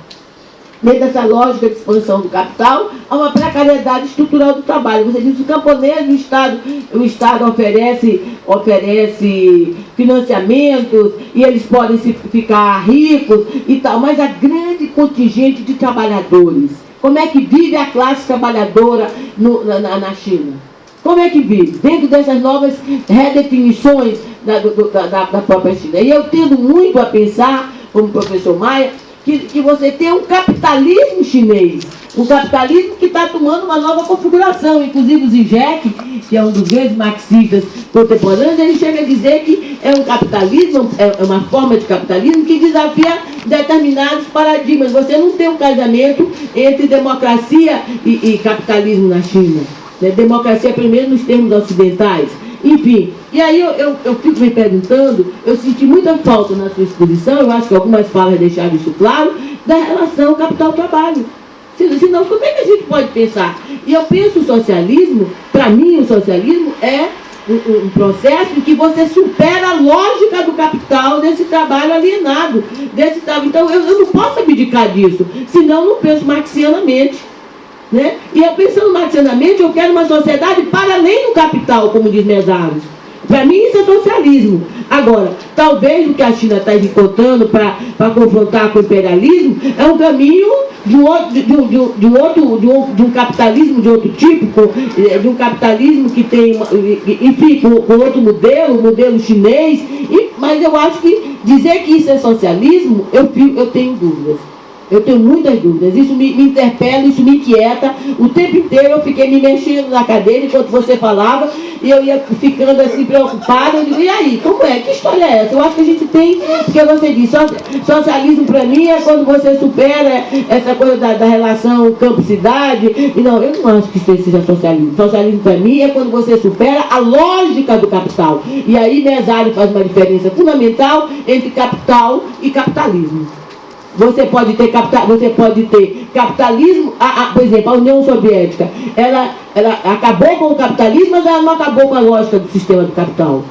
dentro dessa lógica de expansão do capital, há uma precariedade estrutural do trabalho. Você diz, o camponês, o Estado oferece financiamentos e eles podem ficar ricos e tal, mas a grande contingente de trabalhadores, como é que vive a classe trabalhadora na China? Como é que vive? Dentro dessas novas redefinições da própria China. E eu tendo muito a pensar, como o professor Maia, que você tem um capitalismo chinês, um capitalismo que está tomando uma nova configuração. Inclusive o Zizek, que é um dos grandes marxistas contemporâneos, ele chega a dizer que é um capitalismo, é uma forma de capitalismo que desafia determinados paradigmas. Você não tem um casamento entre democracia e capitalismo na China. Né? Democracia, primeiro, nos termos ocidentais. Enfim, e aí eu fico me perguntando, eu senti muita falta na sua exposição, eu acho que algumas falas deixaram isso claro, da relação capital-trabalho. Senão, como é que a gente pode pensar? E eu penso o socialismo, para mim o socialismo é um processo em que você supera a lógica do capital desse trabalho alienado. Então eu não posso abdicar disso, senão não penso marxianamente. Né? E eu pensando marxianamente, eu quero uma sociedade para além do capital, como diz Mesaros. Para mim isso é socialismo. Agora, talvez o que a China está encontrando para confrontar com o imperialismo é um caminho de um capitalismo de outro tipo, de um capitalismo que tem, enfim, com outro modelo, o modelo chinês. Mas eu acho que dizer que isso é socialismo, eu tenho dúvidas. Eu tenho muitas dúvidas, isso me interpela, isso me inquieta. O tempo inteiro eu fiquei me mexendo na cadeira enquanto você falava, e eu ia ficando assim preocupada. Eu digo, e aí, como é? Que história é essa? Eu acho que a gente tem, porque você disse, socialismo para mim é quando você supera essa coisa da relação campo-cidade. Não, eu não acho que isso seja socialismo. Socialismo para mim é quando você supera a lógica do capital. E aí Mesaros faz uma diferença fundamental entre capital e capitalismo. Você pode ter capitalismo, por exemplo, a União Soviética, ela acabou com o capitalismo, mas ela não acabou com a lógica do sistema do capital.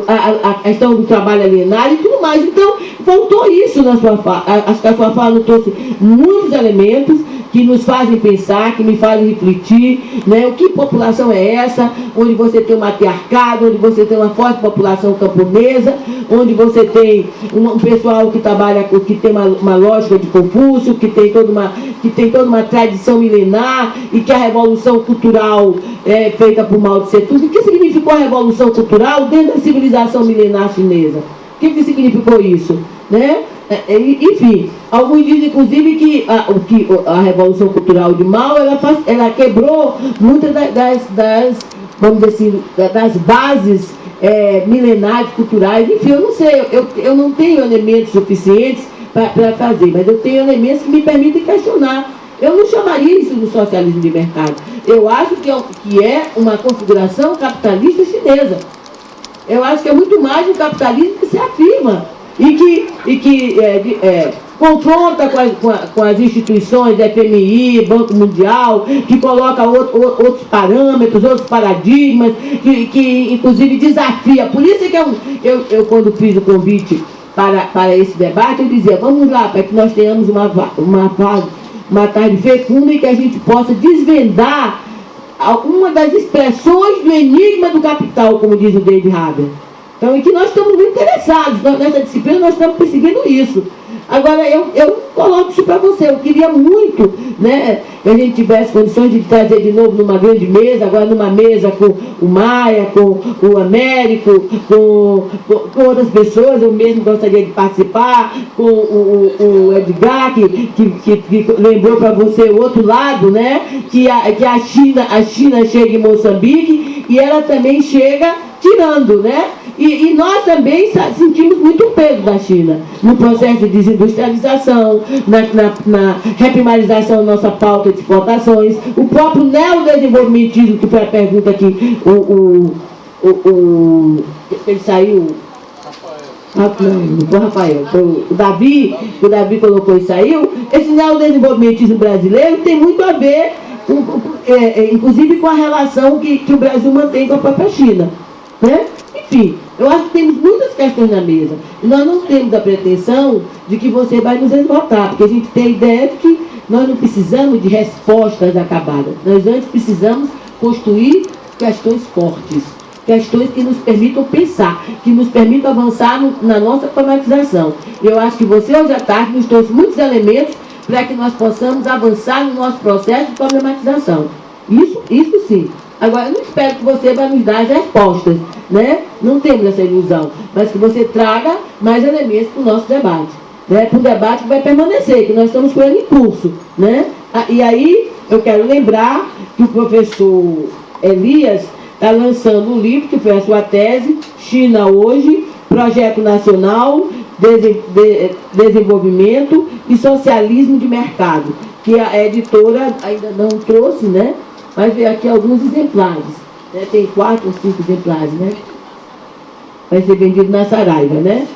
A questão do trabalho alienado e tudo mais. Então, voltou isso na sua fala. Acho que a sua fala trouxe muitos elementos que nos fazem pensar, que me fazem refletir, né? O que população é essa, onde você tem um matriarcado, onde você tem uma forte população camponesa, onde você tem um pessoal que trabalha, que tem uma lógica de Confúcio, que tem toda uma tradição milenar, e que a revolução cultural é feita por Mao Tse Tung. O que significou a revolução cultural dentro da civilização milenar chinesa? O que significou isso? Né? Enfim, alguns dizem inclusive que a Revolução Cultural de Mao, ela quebrou muitas vamos dizer assim, das bases milenares culturais. Enfim, eu não sei, eu não tenho elementos suficientes para fazer, mas eu tenho elementos que me permitem questionar. Eu não chamaria isso de socialismo de mercado. Eu acho que é uma configuração capitalista chinesa. Eu acho que é muito mais um capitalismo que se afirma e que confronta com as instituições, FMI, Banco Mundial, que coloca outros parâmetros, outros paradigmas, que inclusive desafia. Por isso que eu quando fiz o convite para esse debate, eu dizia, vamos lá, para que nós tenhamos uma tarde fecunda e que a gente possa desvendar alguma das expressões do enigma do capital, como diz o David Haber. Então, e que nós estamos muito interessados, nessa disciplina nós estamos perseguindo isso. Agora, eu coloco isso para você, eu queria muito, né, que a gente tivesse condições de trazer de novo numa grande mesa, agora numa mesa com o Maia, com o Américo, com outras pessoas, eu mesmo gostaria de participar, com o Edgar, que lembrou para você o outro lado, né, que a China chega em Moçambique e ela também chega tirando, né? E nós também sentimos muito peso da China no processo de desindustrialização, na reprimarização da nossa pauta de exportações, o próprio neodesenvolvimentismo, que foi a pergunta que ele saiu. Não foi Rafael, foi o Davi colocou e saiu. Esse neodesenvolvimentismo brasileiro tem muito a ver, inclusive com a relação que o Brasil mantém com a própria China, né? Enfim, eu acho que temos muitas questões na mesa. E nós não temos a pretensão de que você vai nos esgotar, porque a gente tem a ideia de que nós não precisamos de respostas acabadas. Nós antes precisamos construir questões fortes, questões que nos permitam pensar, que nos permitam avançar na nossa problematização. Eu acho que você, hoje à tarde, nos trouxe muitos elementos para que nós possamos avançar no nosso processo de problematização. Isso sim. Agora, eu não espero que você vai nos dar as respostas, né? Não temos essa ilusão, mas que você traga mais elementos para o nosso debate, né? Para um debate que vai permanecer, que nós estamos com ele em curso, né? E aí, eu quero lembrar que o professor Elias está lançando um livro, que foi a sua tese, China Hoje, Projeto Nacional, Desenvolvimento e Socialismo de Mercado, que a editora ainda não trouxe, né? Mas veio aqui alguns exemplares, né? Tem 4 ou 5 exemplares, né? Vai ser vendido na Saraiva, né?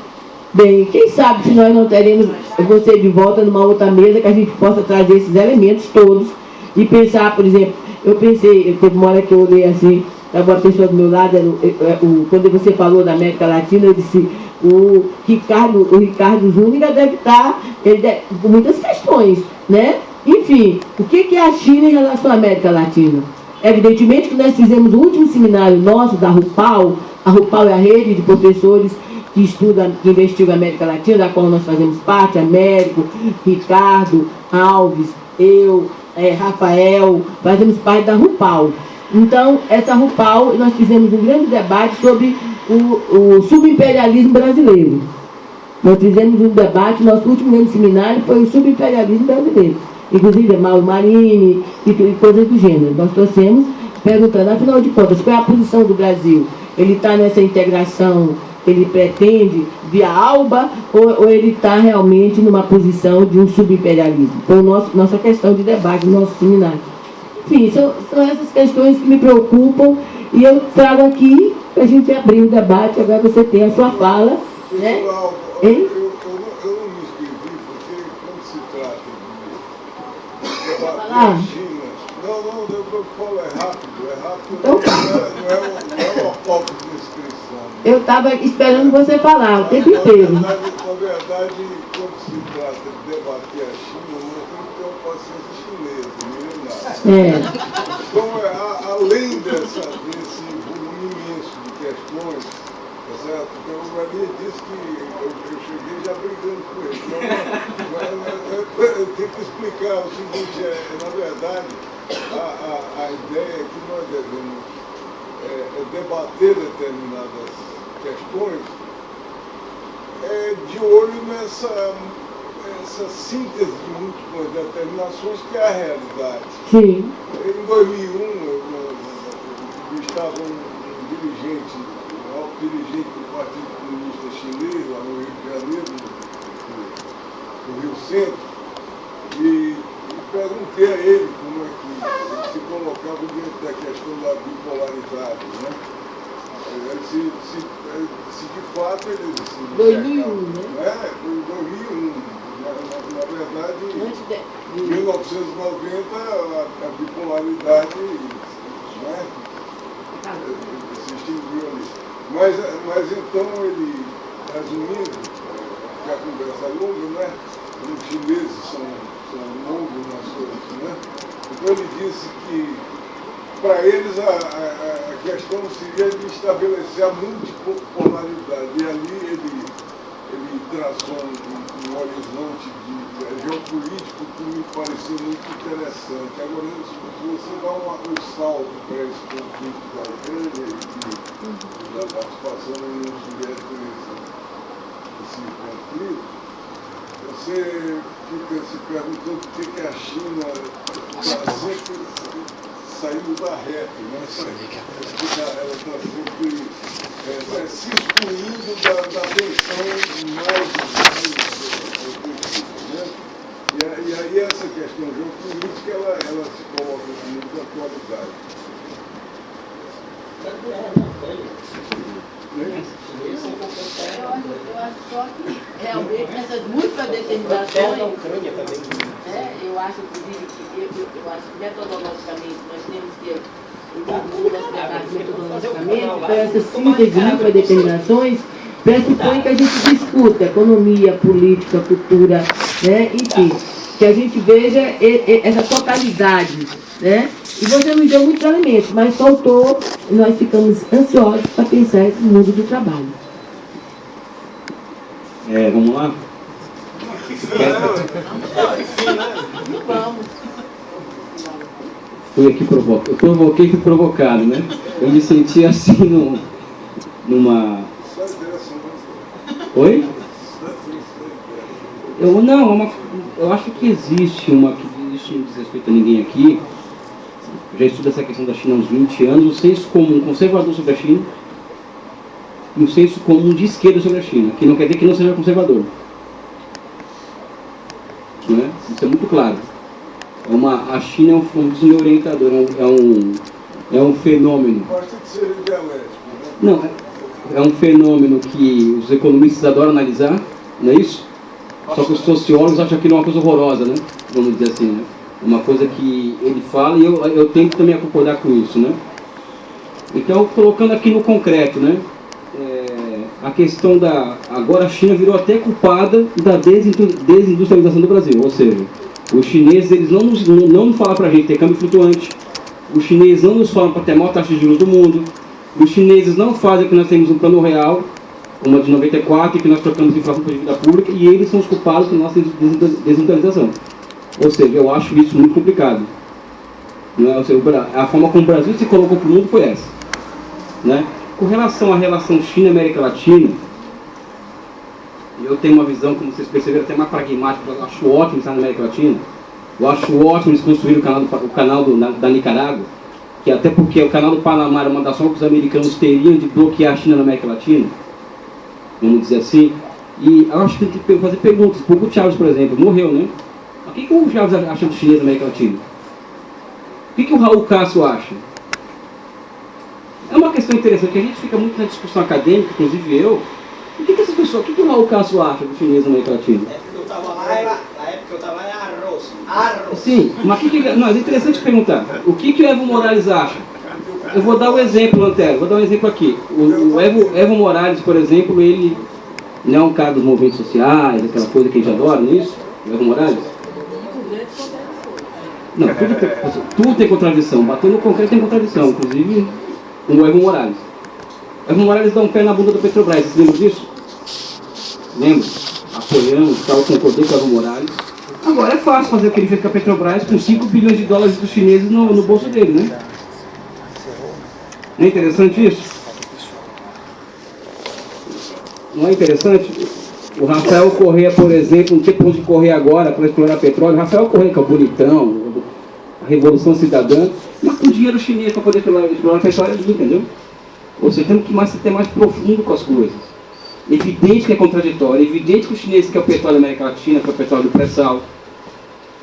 Bem, quem sabe se nós não teremos você de volta numa outra mesa que a gente possa trazer esses elementos todos e pensar, por exemplo, eu pensei, teve uma hora que eu olhei assim, estava uma pessoa do meu lado, quando você falou da América Latina, eu disse, o Ricardo Zúñiga deve estar com muitas questões, né? Enfim, o que é a China em relação à América Latina? Evidentemente que nós fizemos o último seminário nosso da RUPAL. A RUPAL é a rede de professores que investigam a América Latina, da qual nós fazemos parte, Américo, Ricardo, Alves, eu, Rafael, fazemos parte da RUPAL. Então, essa RUPAL, nós fizemos um grande debate sobre o subimperialismo brasileiro. Nós fizemos um debate, nosso último grande seminário foi o subimperialismo brasileiro. Inclusive Mauro Marini e coisas do gênero. Nós trouxemos perguntando, afinal de contas, qual é a posição do Brasil? Ele está nessa integração, ele pretende via ALBA, ou ele está realmente numa posição de um subimperialismo? Foi nossa questão de debate no nosso seminário. Enfim, são essas questões que me preocupam e eu trago aqui para a gente abrir o debate. Agora você tem a sua fala, né? Hein? China. Não, eu falo rápido. Então, não é uma falta de inscrição. Eu estava esperando você falar o tempo inteiro. Na verdade, quando se trata de debater a China, nós temos que ter uma paciência chinesa, milenar. Então, além desse volume imenso de questões, tá certo? Porque o Maria disse que eu cheguei já brigando com ele. Eu tenho que explicar o seguinte, na verdade, a ideia é que nós devemos debater determinadas questões de olho nessa síntese de múltiplas determinações que é a realidade. Sim. Em 2001, estava um dirigente, alto dirigente do Partido Comunista Chinês, lá no Rio de Janeiro, do Rio Centro, e perguntei a ele como é que ele se colocava diante da questão da bipolaridade, né? Se de fato ele se 2001, né? É, 2001. Na verdade, em 1990 a bipolaridade, né, se extinguiu ali. Mas então ele, resumindo, que a conversa é longa, né? Os chineses são longos nas coisas, né? Então ele disse que para eles a questão seria de estabelecer a multipolaridade. E ali ele traçou um horizonte geopolítico que me pareceu muito interessante. Agora, se você dá um salto para esse conflito da Ucrânia e da participação da União Soviética nesse conflito, você fica se perguntando por que a China sempre saiu da reta, né? Ela está sempre se excluindo da atenção mais né? E aí essa questão geopolítica ela se coloca com muita atualidade. Eu acho só que realmente essas múltiplas determinações, eu acho inclusive que eu acho que metodologicamente nós temos que metodologicamente, então essa síntese de múltiplas determinações pressupõe que a gente discuta economia, política, cultura, né, enfim, que a gente veja essa totalidade, né? E você nos deu muitos elementos, mas faltou, nós ficamos ansiosos para pensar esse mundo do trabalho. Vamos lá? Vamos. Fui aqui provocado. Eu provoquei e fui provocado, né? Eu me senti assim numa... Oi? Eu acho que existe uma que isso não diz respeito a ninguém aqui. Eu já estudo essa questão da China há uns 20 anos. O senso comum conservador sobre a China e o senso comum de esquerda sobre a China, que não quer dizer que não seja conservador. Não é? Isso é muito claro. A China é um meu orientador, é um fenômeno. Gosta de ser dialético, né? Não, é um fenômeno que os economistas adoram analisar, não é isso? Só que os sociólogos acham aquilo uma coisa horrorosa, né? Vamos dizer assim, né? Uma coisa que ele fala e eu tenho que também concordar com isso, né? Então, colocando aqui no concreto, né? A questão agora a China virou até culpada da desindustrialização do Brasil, ou seja, os chineses eles não nos falam para a gente ter câmbio flutuante, os chineses não nos falam para ter a maior taxa de juros do mundo, os chineses não fazem que nós temos um plano real, como a de 94, e que nós trocamos inflação por dívida pública, e eles são os culpados da nossa desindustrialização. Ou seja, eu acho isso muito complicado. Né? Ou seja, a forma como o Brasil se colocou para o mundo foi essa. Né? Com relação à relação China-América Latina, eu tenho uma visão, como vocês perceberam, até mais pragmática. Eu acho ótimo estar na América Latina. Eu acho ótimo eles construírem o canal da Nicarágua, que até porque o canal do Panamá era uma das formas que os americanos teriam de bloquear a China na América Latina, vamos dizer assim. E eu acho que tem que fazer perguntas. O Hugo Chávez, por exemplo, morreu, né? O que o Hugo Chávez acha dos chineses na América Latina? O que o Raul Castro acha? É uma questão interessante, que a gente fica muito na discussão acadêmica, inclusive eu. O que essas pessoas, o que o Raul Castro acha dos chineses na América Latina? Na época que eu estava lá era arroz. Sim, mas não, é interessante perguntar. O que o Evo Morales acha? Eu vou dar um exemplo, Antero, vou dar um exemplo aqui. O Evo Morales, por exemplo, ele não é um cara dos movimentos sociais, aquela coisa que a gente adora, não é isso? O Evo Morales? Não, tudo tem contradição. Bater no concreto tem contradição, inclusive o Evo Morales. O Evo Morales dá um pé na bunda da Petrobras, vocês lembram disso? Lembra? Apoiamos, tal, concordei com o Evo Morales. Agora é fácil fazer o que ele fez com a Petrobras com 5 bilhões de dólares dos chineses no bolso dele, né? Não é interessante isso? Não é interessante? O Rafael Correa, por exemplo, não tem por onde correr agora para explorar petróleo. O Rafael Correa, que é o bonitão, a Revolução Cidadã, mas com dinheiro chinês para poder explorar petróleo, entendeu? Ou seja, temos que ser mais profundo com as coisas. evidente que é contraditório, evidente que os chineses querem o petróleo da América Latina, que é o petróleo do pré-sal,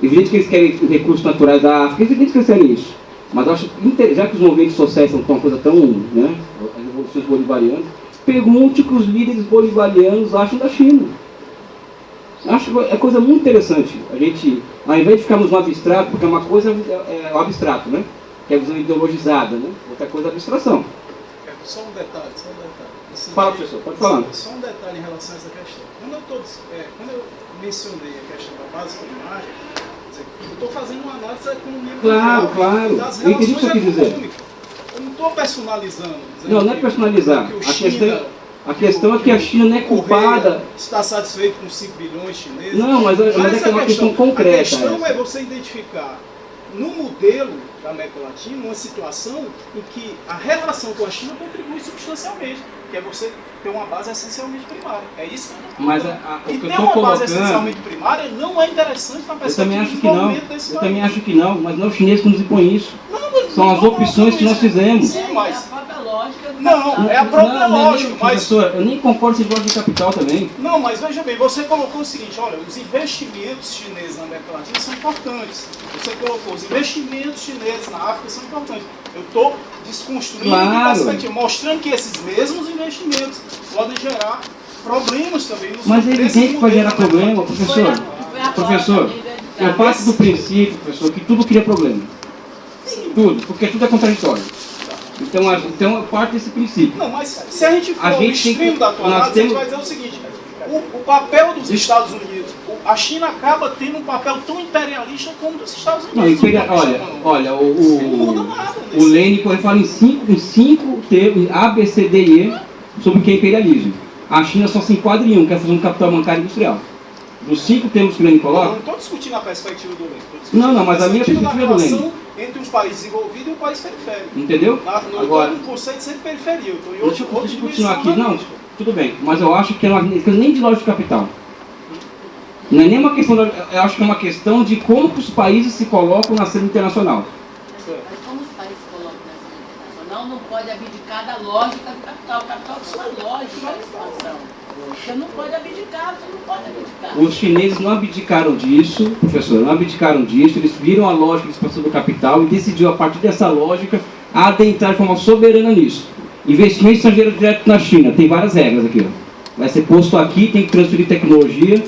evidente que eles querem recursos naturais da África, evidente que eles querem isso. Mas eu acho, já que os movimentos sociais são uma coisa tão, né, as revoluções bolivarianas, pergunte o que os líderes bolivarianos acham da China. Acho é coisa muito interessante. A gente, ao invés de ficarmos no abstrato, porque uma coisa é o abstrato, né? Que é a visão ideologizada, né? Outra coisa é a abstração. Só um detalhe. Assim, fala, professor, pode falar. Só um detalhe em relação a essa questão. Quando eu mencionei a questão da base primária, eu estou fazendo uma análise da economia Claro. das Eu entendi o que relações você quis dizer. econômicas. Eu não estou personalizando. Não é personalizar. A questão é que a China não é culpada. Está satisfeito com 5 bilhões chineses? Não, mas é que é uma questão concreta. A questão é você identificar no modelo da América Latina uma situação em que a relação com a China contribui substancialmente, que é você ter uma base essencialmente primária. É isso que eu estou Mas e ter uma base essencialmente primária não é interessante na perspectiva do desenvolvimento desse país. Eu também acho que não, mas não é os chineses que nos impõem isso. São as opções que nós fizemos. Sim, mas não, é a própria lógica, mas... Professor, eu nem concordo com esse lógica de capital também. Não, mas veja bem, você colocou o seguinte, olha, os investimentos chineses na América Latina são importantes. Você colocou, os investimentos chineses na África são importantes. Eu estou desconstruindo a perspectiva, mostrando que esses mesmos investimentos podem gerar problemas também. Mas é evidente que vai gerar problema, professor. Eu parto do princípio, professor, que tudo cria problema. Tudo, porque tudo é contraditório. Então eu parto desse princípio. Não, mas se a gente for no extremo da tua análise, a gente vai dizer o seguinte, o papel dos Estados Unidos, a China acaba tendo um papel tão imperialista como dos Estados Unidos. Não, olha, o Lênin fala em cinco termos, A, B, C, D e E, sobre o que é imperialismo. A China só se enquadra em um, que é a fusão do capital bancário e industrial. Dos 5 termos que o Lênin coloca... Eu não estou discutindo a perspectiva do Não, Lênin. mas a minha perspectiva é do Lênin. Entre um país desenvolvido e um país periférico. Entendeu? Agora, um conceito de ser periferia. Deixa eu continuar aqui. Não, tudo bem. Mas eu acho que é nem de lógica de capital. Não é nem uma questão... Eu acho que é uma questão de como que os países se colocam na cena internacional. Mas como os países se colocam na cena internacional, não pode abdicar da lógica do capital. O capital tem uma lógica de expansão. Você não pode abdicar, você não pode abdicar. Os chineses não abdicaram disso, professor, não abdicaram disso, eles viram a lógica de expansão do capital e decidiu, a partir dessa lógica, adentrar de forma soberana nisso. Investimento estrangeiro direto na China, tem várias regras aqui. Ó. Vai ser posto aqui, tem que transferir tecnologia,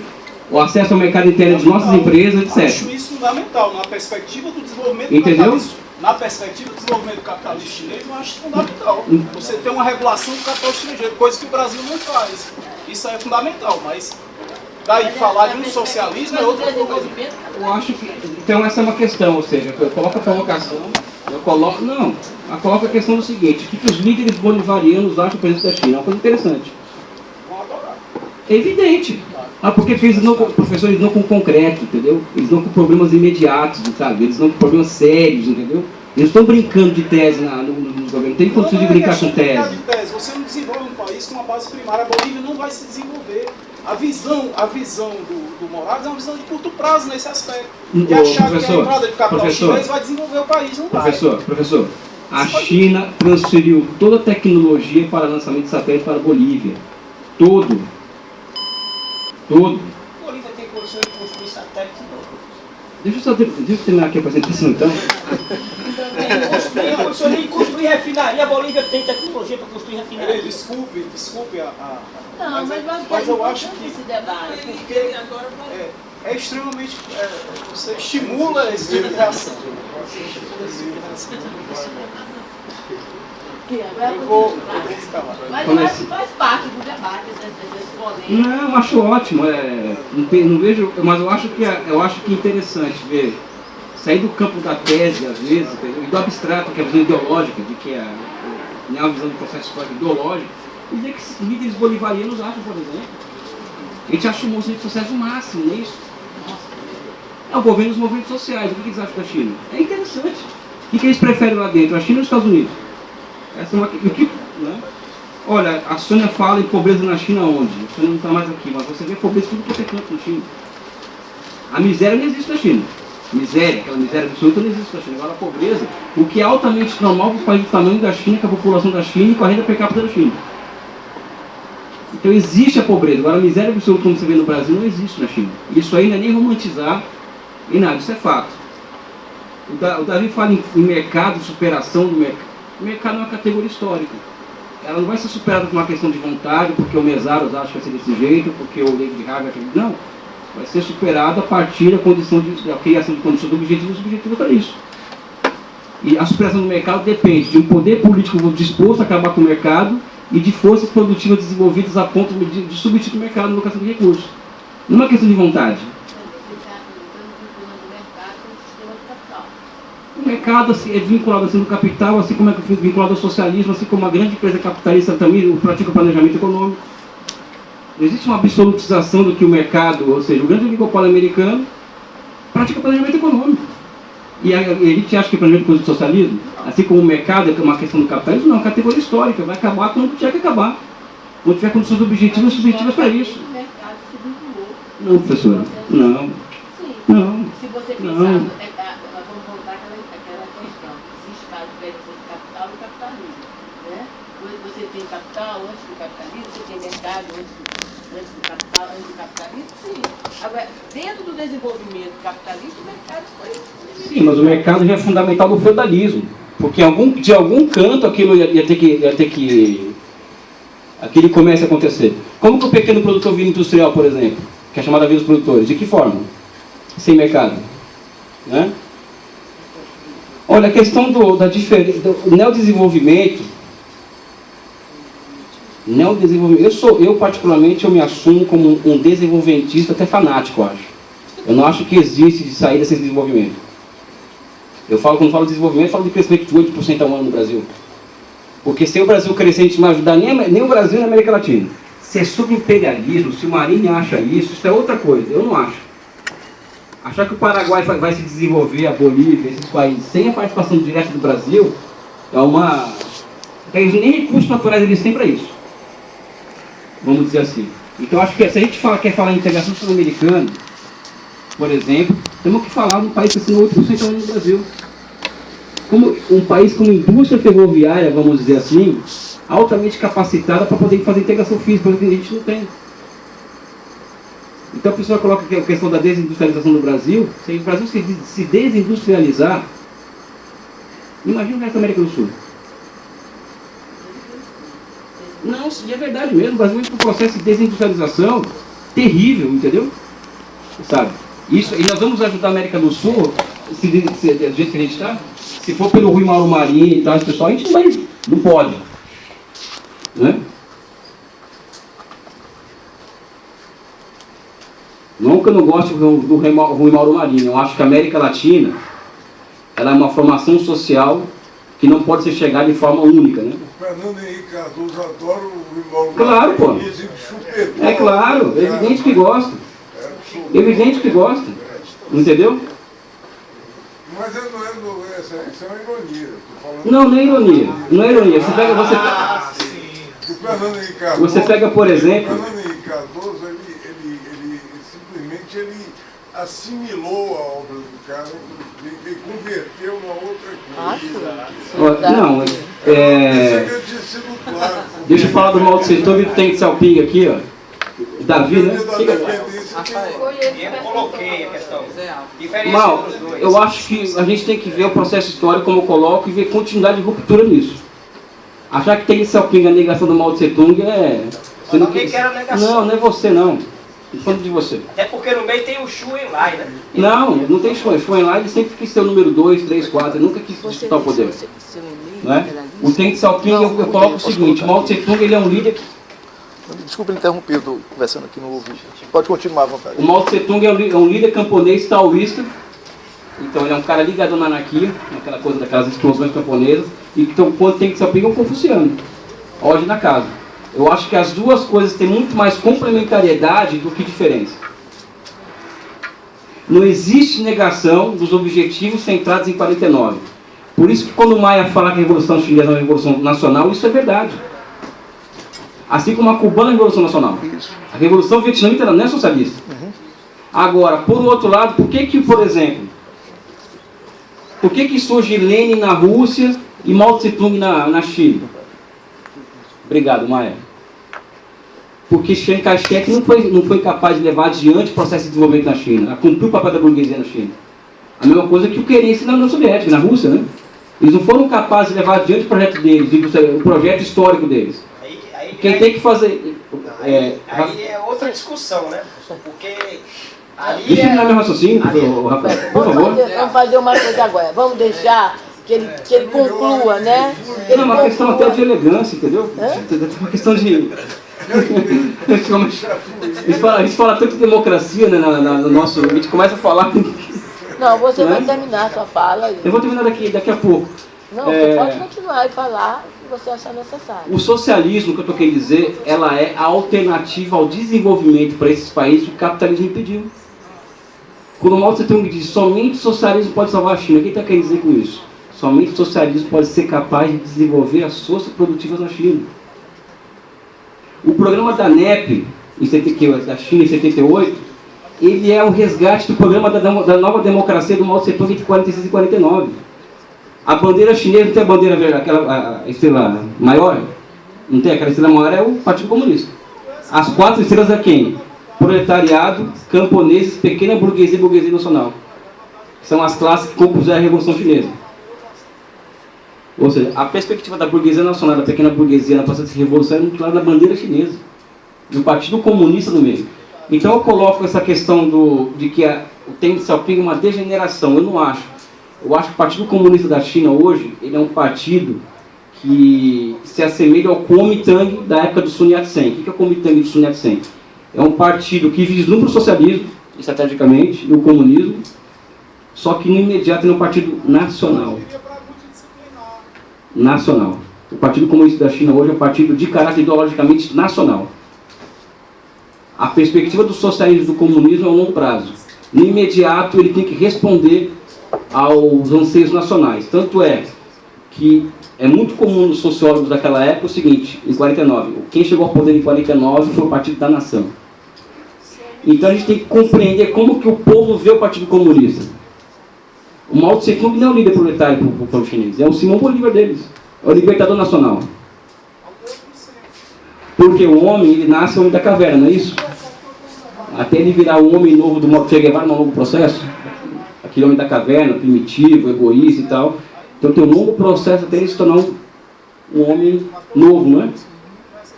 o acesso ao mercado interno de nossas empresas, etc. Acho isso fundamental, na perspectiva do desenvolvimento capitalista. Na perspectiva do desenvolvimento capitalista chinês, eu acho fundamental. Você ter uma regulação do capital estrangeiro, coisa que o Brasil não faz. Isso é fundamental, mas daí falar de um socialismo é outra coisa. Eu acho que... Então essa é uma questão, ou seja, eu coloco a provocação, eu coloco a questão do seguinte, o que os líderes bolivarianos acham do presidente da China? É uma coisa interessante. É evidente. Porque eles não, professor, eles não com concreto, entendeu? Eles não com problemas imediatos, sabe? Eles não com problemas sérios, entendeu? Eles estão brincando de tese no governo. Não tem condição de brincar com tese. Você não desenvolve um país com uma base primária. A Bolívia não vai se desenvolver. A visão do Morales é uma visão de curto prazo nesse aspecto. E achar que a entrada de capital chinês vai desenvolver o país, não vai. Professor, a China transferiu toda a tecnologia para lançamento de satélite para a Bolívia. Todo. A Bolívia tem condições de construir satélites Deixa eu terminar aqui a apresentação, então. Construir refinaria. A Bolívia tem tecnologia para construir refinaria. Desculpe Não, mas eu acho que esse debate. porque é extremamente... você estimula esse tipo de reação. Mas eu acho que faz parte do debate desse polêmico. Não, acho ótimo. Não vejo, mas eu acho que é interessante ver, sair do campo da tese, às vezes, e do abstrato, que é a visão ideológica, de que é uma visão do processo histórico ideológico, e ver que esses líderes bolivarianos acham, por exemplo. A gente acha o movimento social o máximo, não é isso? É o governo dos movimentos sociais. O que eles acham da China? É interessante. O que eles preferem lá dentro? A China ou os Estados Unidos? Essa é uma... né? Olha, a Sônia fala em pobreza na China onde? A Sônia não está mais aqui, mas você vê pobreza tudo que é canto na China. A miséria não existe na China. Miséria, aquela miséria absoluta não existe na China. Agora a pobreza, o que é altamente normal para o país do tamanho da China, com a população da China e com a renda per capita da China. Então existe a pobreza. Agora a miséria absoluta, como você vê no Brasil, não existe na China. Isso aí não é nem romantizar e nada, isso é fato. O Davi fala em mercado, superação do mercado. O mercado é uma categoria histórica. Ela não vai ser superada por uma questão de vontade, porque o Mesaros acha que vai ser desse jeito, porque o David Harvey acredita. Não. Vai ser superada a partir da criação de condições objetivas para isso. E a superação do mercado depende de um poder político disposto a acabar com o mercado e de forças produtivas desenvolvidas a ponto de substituir o mercado na alocação de recursos. Não é uma questão de vontade. O mercado assim, é vinculado assim, no capital, assim como é vinculado ao socialismo, assim como uma grande empresa capitalista também pratica o planejamento econômico. Existe uma absolutização do que o mercado, ou seja, o grande oligopólio americano, pratica o planejamento econômico. E a gente acha que o planejamento é coisa do socialismo, assim como o mercado é uma questão do capitalismo, não, é uma categoria histórica, vai acabar quando tiver que acabar. Quando tiver condições objetivas e subjetivas para isso. Não, professora, não. Não. Se você pensar, vamos voltar àquela questão, existe a diferença de capital e capitalismo. Né? Você tem capital antes do capitalismo, você tem mercado antes do capital, antes do capitalismo, sim. Agora, dentro do desenvolvimento capitalista, o mercado foi... Sim, mas o mercado já é fundamental do feudalismo. Porque de algum canto aquilo ia ter que aquele comércio acontecer. Como que o pequeno produtor vinho industrial, por exemplo, que é chamado vinho dos produtores, de que forma? Sem mercado. Né? Olha, a questão do neodesenvolvimento, eu particularmente eu me assumo como um desenvolvimentista até fanático, eu acho. Eu não acho que existe de sair desse desenvolvimento. Quando falo de desenvolvimento, eu falo de crescimento de 8% ao ano no Brasil. Porque se o Brasil crescer, a gente não vai ajudar nem o Brasil nem a América Latina. Se é subimperialismo, se o Marinho acha isso é outra coisa, eu não acho. Achar que o Paraguai vai se desenvolver, a Bolívia, esses países, sem a participação direta do Brasil, é uma... Nem recursos naturais eles têm para isso. Vamos dizer assim. Então, acho que se a gente quer falar em integração sul-americana, por exemplo, temos que falar de um país que assinou 8% ao ano no Brasil. Como um país com indústria ferroviária, vamos dizer assim, altamente capacitada para poder fazer integração física, coisa que a gente não tem. Então a pessoa coloca a questão da desindustrialização do Brasil. Se o Brasil se desindustrializar, imagina o resto da América do Sul. Não, e é verdade mesmo, o Brasil entra por um processo de desindustrialização terrível, entendeu? Sabe? Isso, e nós vamos ajudar a América do Sul, do jeito que a gente está, se for pelo Rui Mauro Marinho e tal, esse pessoal, a gente não pode. Né? Não que eu não goste do Rui Mauro Marinho, eu acho que a América Latina ela é uma formação social que não pode ser chegada de forma única, né? O Fernando Henrique Cardoso adora o Rui Mauro Marinho. Claro, pô. É claro, é evidente que gosta. Evidente que gosta. Entendeu? Mas isso é uma ironia. Não é ironia. Não é ironia. Você pega, por exemplo... O Fernando Henrique Cardoso, ele simplesmente assimilou a obra do cara e converteu numa outra coisa. Não, deixa eu falar do Mao Tse Tung e do Deng Xiaoping aqui, ó. Davi, né? Eu coloquei a questão. Mal, eu acho que a gente tem que ver o processo histórico como eu coloco e ver continuidade de ruptura nisso. Achar que Deng Xiaoping a negação do Mao Tse Tung é... Alguém quer a negação. Não é você não. Estou falando de você. É porque no meio tem o Xu Enlai, né? Não tem Xu. Xu Enlai ele sempre quis ser o número 2, 3, 4, ele nunca quis disputar o poder. Não é? O Deng Xiaoping, eu coloco o seguinte, o Mao Tse Tung ele é um líder... Desculpa interromper, eu estou conversando aqui no ouvido. Pode continuar à vontade. O Mao Tse Tung é um líder camponês taoísta. Então ele é um cara ligado na anarquia, naquela coisa daquelas explosões camponesas. E então quando Deng Xiaoping é um confuciano. Ordem na casa. Eu acho que as duas coisas têm muito mais complementariedade do que diferença. Não existe negação dos objetivos centrados em 49. Por isso que quando o Maia fala que a Revolução Chinesa é uma revolução nacional, isso é verdade. Assim como a cubana é a Revolução Nacional. A Revolução Vietnamita não é socialista. Agora, por outro lado, por que, por exemplo, por que surge Lenin na Rússia e Mao Tse Tung na China? Obrigado, Maia. Porque Chiang Kai-shek não foi capaz de levar adiante o processo de desenvolvimento na China, a cumprir o papel da burguesia na China. A mesma coisa que o Kerensky na União Soviética, na Rússia, né? Eles não foram capazes de levar adiante o projeto deles, o projeto histórico deles. Quem tem que fazer... Aí é outra discussão, né? Porque ali deixa eu terminar meu raciocínio, Rafael, por favor. Vamos fazer uma coisa agora. Vamos deixar que ele conclua, né? Não, é uma questão até de elegância, entendeu? É uma questão de... A gente fala tanto de democracia, né, no nosso... A gente começa a falar... Não, você vai terminar a sua fala. Eu vou terminar daqui a pouco. Não, você pode continuar e falar o que você achar necessário. O socialismo, que eu estou querendo dizer, ela é a alternativa ao desenvolvimento para esses países que o capitalismo impediu. Quando o Mao Tse Tung diz somente o socialismo pode salvar a China, o que ele está querendo dizer com isso? Somente o socialismo pode ser capaz de desenvolver as forças produtivas na China. O programa da NEP, da China em 78, ele é o resgate do programa da nova democracia do Mao Tse Tung de 46 e 49. A bandeira chinesa não tem a bandeira, aquela estrela maior? Não tem? Aquela estrela maior é o Partido Comunista. As 4 estrelas é quem? Proletariado, camponeses, pequena burguesia e burguesia nacional. São as classes que compuseram a Revolução Chinesa. Ou seja, a perspectiva da burguesia nacional, da pequena burguesia na processo de revolução é muito clara na bandeira chinesa. E o Partido Comunista no meio. Então eu coloco essa questão de que o Deng Xiaoping é uma degeneração. Eu não acho. Eu acho que o Partido Comunista da China hoje, ele é um partido que se assemelha ao Kuomintang da época do Sun Yat-sen. O que é o Kuomintang do Sun Yat-sen? É um partido que vislumbra o socialismo, estrategicamente, e o comunismo, só que no imediato ele é um partido nacional. Nacional. O Partido Comunista da China hoje é um partido de caráter ideologicamente nacional. A perspectiva do socialismo e do comunismo é a longo prazo. No imediato ele tem que responder aos anseios nacionais. Tanto é que é muito comum nos sociólogos daquela época o seguinte, em 49, quem chegou ao poder em 49 foi o Partido da Nação. Então a gente tem que compreender como que o povo vê o Partido Comunista. O Mao Tse Tung não é o líder proletário para o povo chinês, é o Simão Bolívar deles, é o libertador nacional. Porque o homem, ele nasce homem da caverna, não é isso? Até ele virar o homem novo do Che Guevara, num longo processo. Aquele homem da caverna, primitivo, egoísta e tal. Então tem um longo processo até ele se tornar um homem novo, não é?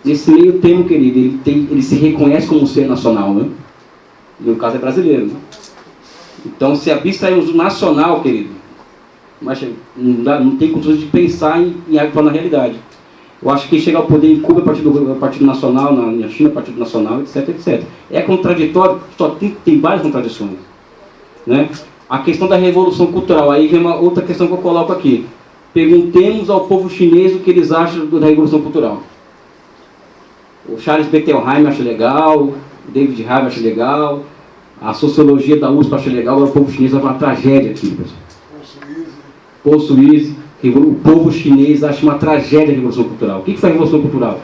Nesse meio termo, querido, ele se reconhece como um ser nacional, né? No caso é brasileiro, né? Então, se abstrairmos do nacional, querido, mas não tem condições de pensar em atuar na realidade. Eu acho que quem chega ao poder em Cuba é partido nacional, na China é partido nacional, etc, etc. É contraditório, só tem várias contradições, né? A questão da revolução cultural, aí vem uma outra questão que eu coloco aqui. Perguntemos ao povo chinês o que eles acham da revolução cultural. O Charles Bettelheim acha legal, o David Harvey acha legal, a sociologia da USP acha legal, agora o povo chinês é uma tragédia aqui, pessoal. Paul Suisse, o povo chinês acha uma tragédia a revolução cultural. O que foi a revolução cultural?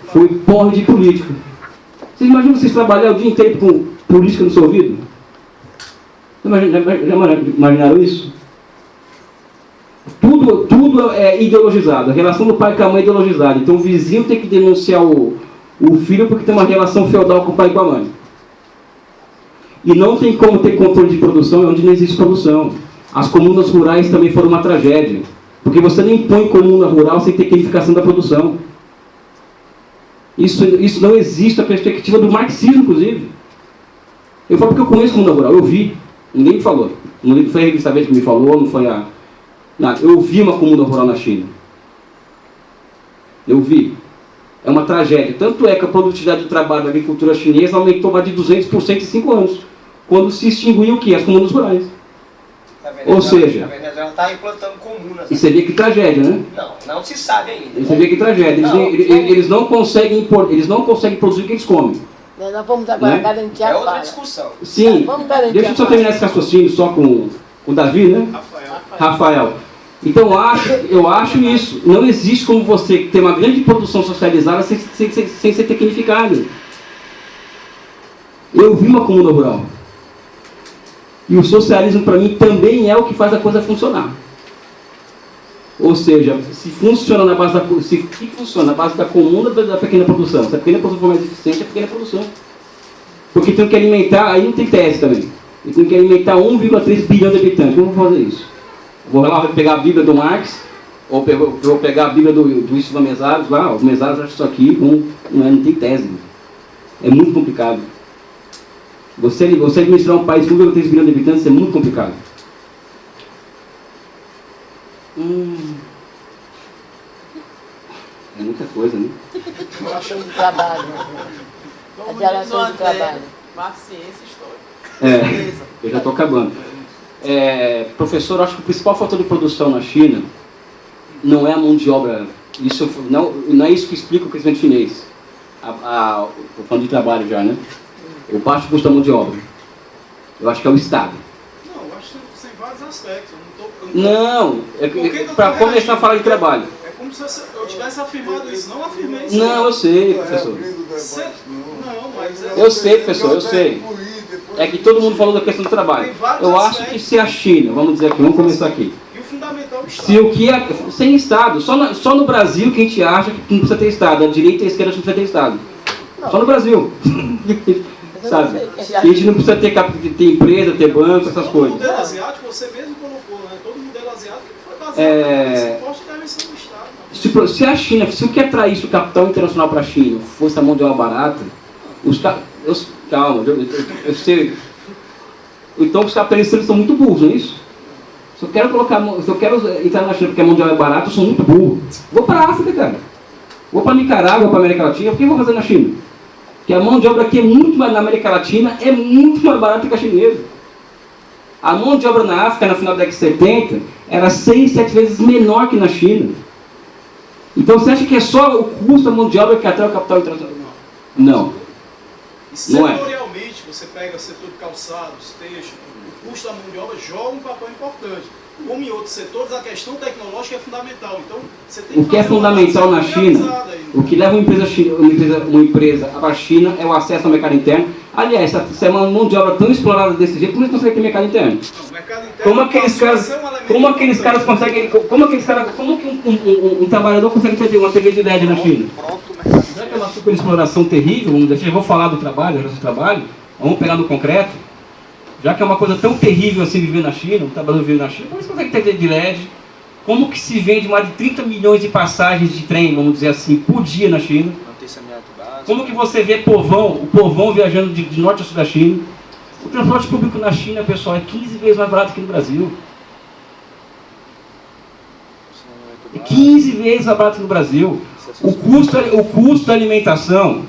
Foi porre de político. Vocês imaginam vocês trabalhar o dia inteiro com política no seu ouvido? Já imaginaram isso? Tudo é ideologizado. A relação do pai com a mãe é ideologizada. Então o vizinho tem que denunciar o filho porque tem uma relação feudal com o pai e com a mãe. E não tem como ter controle de produção onde não existe produção. As comunas rurais também foram uma tragédia. Porque você nem põe comuna rural sem ter qualificação da produção. Isso não existe a perspectiva do marxismo, inclusive. Eu falo porque eu conheço comuna rural, eu vi. Ninguém me falou. Não foi a revista Verde que me falou, não foi a... Não, eu vi uma comuna rural na China. Eu vi. É uma tragédia. Tanto é que a produtividade do trabalho da agricultura chinesa aumentou mais de 200% em 5 anos. Quando se extinguiu o quê? As comunas rurais. Ou seja... A Venezuela está implantando comunas. E você vê que tragédia, né? Não se sabe ainda. Você vê que tragédia. Eles não conseguem produzir o que eles comem. Nós vamos agora garantir a fala. É outra discussão. Sim. Deixa eu só terminar esse raciocínio só com o Davi, né? Rafael. Então eu acho isso. Não existe como você ter uma grande produção socializada sem ser tecnificado. Eu vi uma comuna rural. E o socialismo, para mim, também é o que faz a coisa funcionar. Ou seja, se funciona na base da comum ou da pequena produção? Se a pequena produção for mais eficiente, é a pequena produção. Porque tem que alimentar, aí não tem tese também. E tem que alimentar 1,3 bilhão de habitantes. Como eu vou fazer isso? Vou lá pegar a Bíblia do Marx, ou vou pegar a Bíblia do Istvan Mesaros, lá, os Mesaros acham isso aqui, não tem tese. É muito complicado. Você administrar um país com 1,3 bilhão de habitantes é muito complicado. É muita coisa, né? Geração de trabalho. A geração de trabalho. Ciência e história. Eu já estou acabando. Professor, eu acho que o principal fator de produção na China não é a mão de obra. Isso não é isso que explica o crescimento chinês. Estou falando de trabalho já, né? O baixo custo da mão de obra. Eu acho que é o Estado. Não, eu acho que tem vários aspectos. Para começar a falar de trabalho. É como se eu tivesse afirmado isso. Não afirmei isso. Não, eu sei, professor. Eu sei, professor, eu sei. É que todo mundo falou da questão do trabalho. Eu acho que se a China, vamos dizer aqui, vamos começar aqui. E o fundamental se o que é, sem Estado, só no Brasil que a gente acha que não precisa ter Estado. A direita e a esquerda não precisa ter Estado. Só no Brasil. Sabe? A gente não precisa ter empresa, ter banco, essas coisas. O modelo asiático, você mesmo colocou, né? Todo modelo asiático foi baseado nessa forte intervenção do Estado. Se a China, se o que atraísse o capital internacional para a China fosse a mão de obra barata, calma, eu sei. Então os capitalistas são muito burros, não é isso? Se eu quero entrar na China porque a mão de obra é barata, eu sou muito burro. Vou para a África, cara. Vou para Nicarágua, para América Latina, por que eu vou fazer na China? Porque a mão de obra aqui é muito mais, na América Latina, é muito mais barata que a chinesa. A mão de obra na África, no final da década de 70, era 6, 7 vezes menor que na China. Então você acha que é só o custo da mão de obra que atrai o capital internacional? Não. E setorialmente, você pega o setor de calçados, texto, o custo da mão de obra joga um papel importante. Como em outros setores, a questão tecnológica é fundamental. Então, você tem o que é fundamental na China, o que leva uma empresa para a China é o acesso ao mercado interno. Aliás, se é uma mão de obra tão explorada desse jeito, como eles conseguem ter mercado interno? Como que um trabalhador consegue ter uma TV de LED na China? Já que é uma super exploração terrível, eu vou falar do trabalho, vamos pegar no concreto. Já que é uma coisa tão terrível assim viver na China, um trabalhador viver na China, como você consegue ter de LED? Como que se vende mais de 30 milhões de passagens de trem, vamos dizer assim, por dia na China? Como que você vê o povão viajando de norte a sul da China? O transporte público na China, pessoal, é 15 vezes mais barato que no Brasil. É 15 vezes mais barato que no Brasil. O custo da alimentação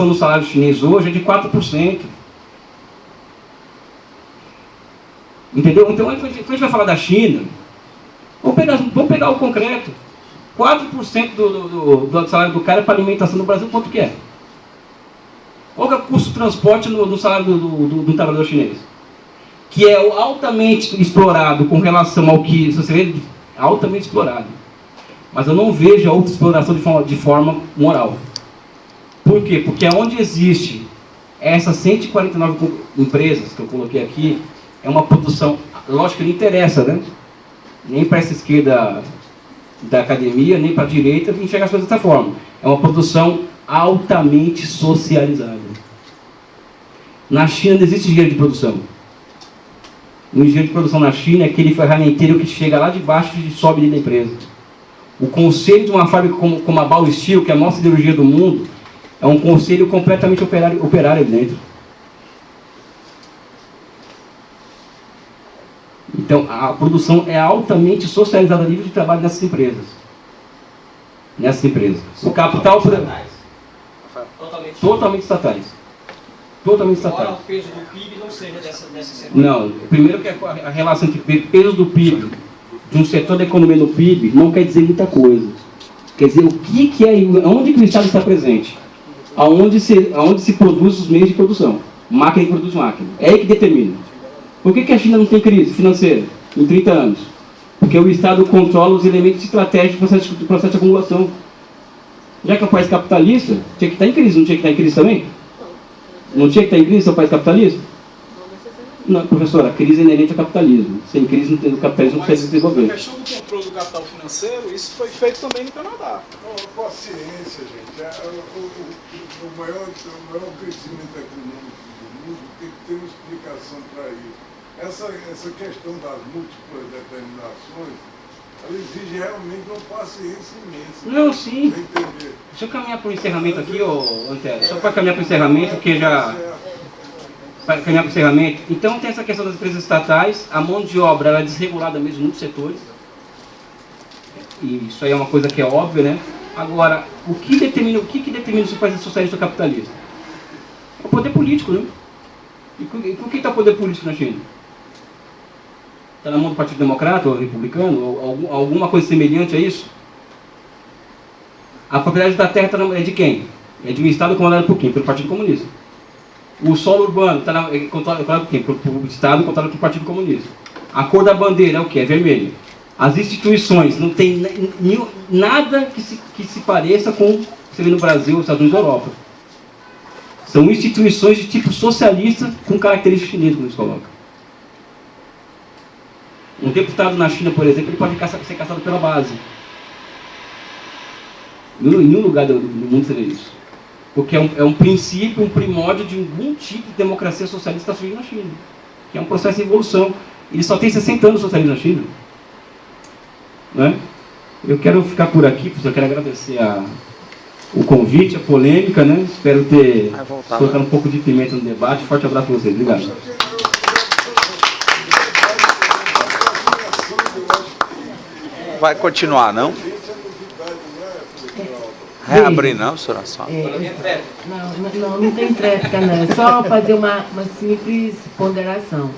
no salário chinês hoje é de 4%. Entendeu? Então, quando a gente vai falar da China, vamos pegar o concreto. 4% do salário do cara é para alimentação no Brasil, quanto que é? Qual que é o custo do transporte no salário do trabalhador chinês? Que é altamente explorado com relação ao que você vê, altamente explorado. Mas eu não vejo a outra exploração de forma moral. Por quê? Porque onde existe essas 149 empresas que eu coloquei aqui, é uma produção, lógico que não interessa, né? Nem para essa esquerda da academia, nem para a direita, enxerga as coisas dessa forma. É uma produção altamente socializada. Na China não existe engenheiro de produção. O engenheiro de produção na China é aquele ferramenteiro que chega lá de baixo e sobe dentro da empresa. O conselho de uma fábrica como a Bao Steel, que é a maior siderurgia do mundo, é um conselho completamente operário dentro. Então, a produção é altamente socializada a nível de trabalho nessas empresas. O capital... Totalmente estatais. Totalmente estatais. Embora o peso do PIB não seja dessa Não, primeiro que a relação entre peso do PIB, de um setor da economia no PIB, não quer dizer muita coisa. Quer dizer, o que é, onde que o Estado está presente? Aonde se produz os meios de produção. Máquina que produz máquina. É aí que determina. Por que a China não tem crise financeira em 30 anos? Porque o Estado controla os elementos estratégicos do processo de acumulação. Já que é um país capitalista, tinha que estar em crise, não tinha que estar em crise também? Não tinha que estar em crise, seu país capitalista? Não, professor, a crise é inerente ao capitalismo. Sem crise, o capitalismo não consegue se desenvolver. A questão do controle do capital financeiro, isso foi feito também no Canadá. Paciência, gente. O maior crescimento econômico do mundo tem que ter uma explicação para isso. Essa questão das múltiplas determinações, ela exige realmente uma paciência imensa. Não, sim. Deixa eu caminhar para o encerramento aqui, Antero. Só para caminhar para o encerramento, porque já... Para caminhar para o encerramento. Então tem essa questão das empresas estatais, a mão de obra ela é desregulada mesmo em muitos setores. E isso aí é uma coisa que é óbvia, né? Agora, o que determina se o país é socialista ou capitalista? É o poder político, né? E com quem está o poder político na China? Está na mão do Partido Democrata ou Republicano? Ou alguma coisa semelhante a isso? A propriedade da terra é de quem? É de um Estado comandado por quem? Pelo Partido Comunista. O solo urbano é controlado por quem? Pelo Estado controlado pelo Partido Comunista. A cor da bandeira é o quê? É vermelho. As instituições, não tem nada que se pareça com o que você vê no Brasil, nos Estados Unidos e na Europa. São instituições de tipo socialista com características chinesas, como eles colocam. Um deputado na China, por exemplo, ele pode ser caçado pela base. Em nenhum lugar do mundo você vê isso. Porque é um princípio, um primórdio de algum tipo de democracia socialista que está surgindo na China. Que é um processo de evolução. Ele só tem 60 anos de socialismo na China. Né? Eu quero ficar por aqui, porque eu quero agradecer o convite, a polêmica, né? Espero ter colocado um pouco de pimenta no debate. Forte abraço para vocês. Obrigado. Vai continuar, não? Reabrir não, senhora só? Não tem tréplica, não. É só fazer uma simples ponderação.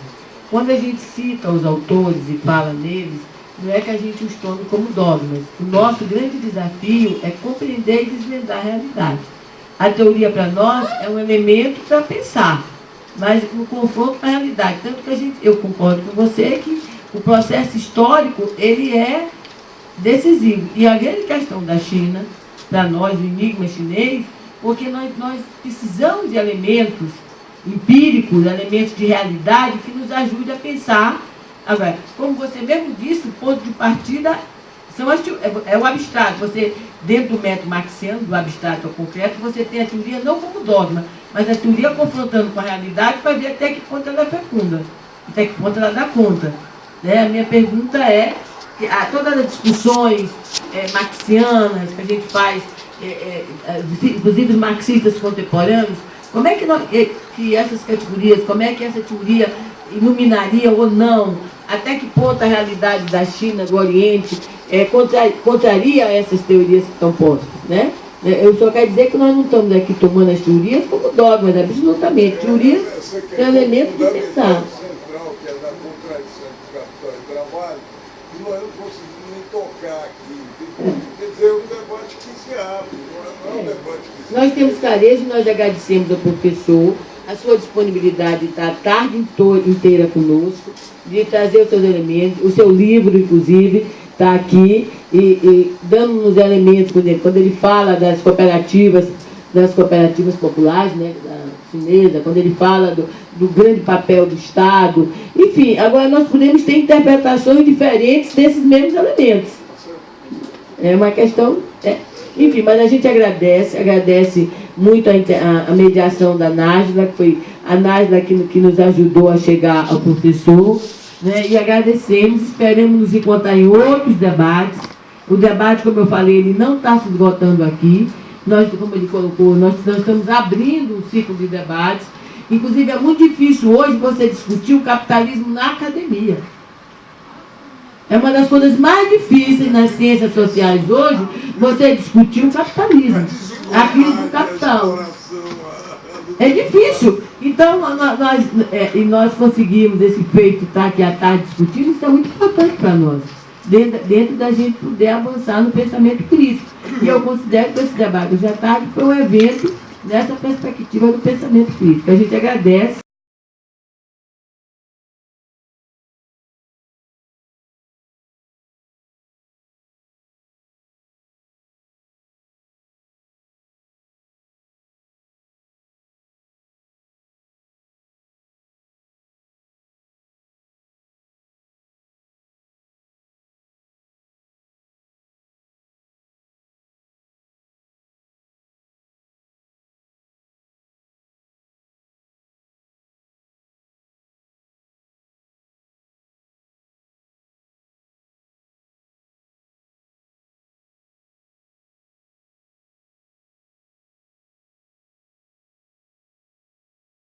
Quando a gente cita os autores e fala neles, não é que a gente os tome como dogmas. O nosso grande desafio é compreender e desvendar a realidade. A teoria, para nós, é um elemento para pensar, mas no confronto com a realidade. Tanto que eu concordo com você que o processo histórico, ele é decisivo. E a grande questão da China, para nós, o enigma chinês, porque nós precisamos de elementos empíricos, elementos de realidade que nos ajudem a pensar. Agora, como você mesmo disse, o ponto de partida é o abstrato. Você, dentro do método marxiano, do abstrato ao concreto, você tem a teoria não como dogma, mas a teoria confrontando com a realidade para ver até que ponto ela é fecunda, até que ponto ela dá conta. A minha pergunta é, todas as discussões marxianas que a gente faz, inclusive os marxistas contemporâneos, como é que essas categorias, como é que essa teoria iluminaria ou não, até que ponto a realidade da China, do Oriente, contraria essas teorias que estão postas, né? Eu só quero dizer que nós não estamos aqui tomando as teorias como dogmas, absolutamente. Teorias são elementos de pensar. Central, que é da contradição do capital e trabalho, que nós não conseguimos nem tocar aqui. Quer dizer, é um debate que se abre, não é um debate que se Nós temos clareza e nós agradecemos ao professor a sua disponibilidade de estar a tarde inteira conosco, de trazer os seus elementos, o seu livro, inclusive, está aqui, e dando-nos elementos, quando ele fala das cooperativas populares, né, da chinesa, quando ele fala do grande papel do Estado, enfim, agora nós podemos ter interpretações diferentes desses mesmos elementos. É uma questão... Enfim, mas a gente agradece muito a mediação da Nájila, que foi a Nájila que nos ajudou a chegar ao professor, né? E agradecemos, esperamos nos encontrar em outros debates. O debate, como eu falei, ele não está se esgotando aqui. Nós, como ele colocou, nós estamos abrindo um ciclo de debates. Inclusive, é muito difícil hoje você discutir o capitalismo na academia. É uma das coisas mais difíceis nas ciências sociais hoje, você discutir o capitalismo, a crise do capital. É difícil. Então, nós conseguimos esse feito, estar aqui à tarde discutindo, isso é muito importante para nós, dentro da gente poder avançar no pensamento crítico. E eu considero que esse debate hoje à tarde foi um evento nessa perspectiva do pensamento crítico. A gente agradece.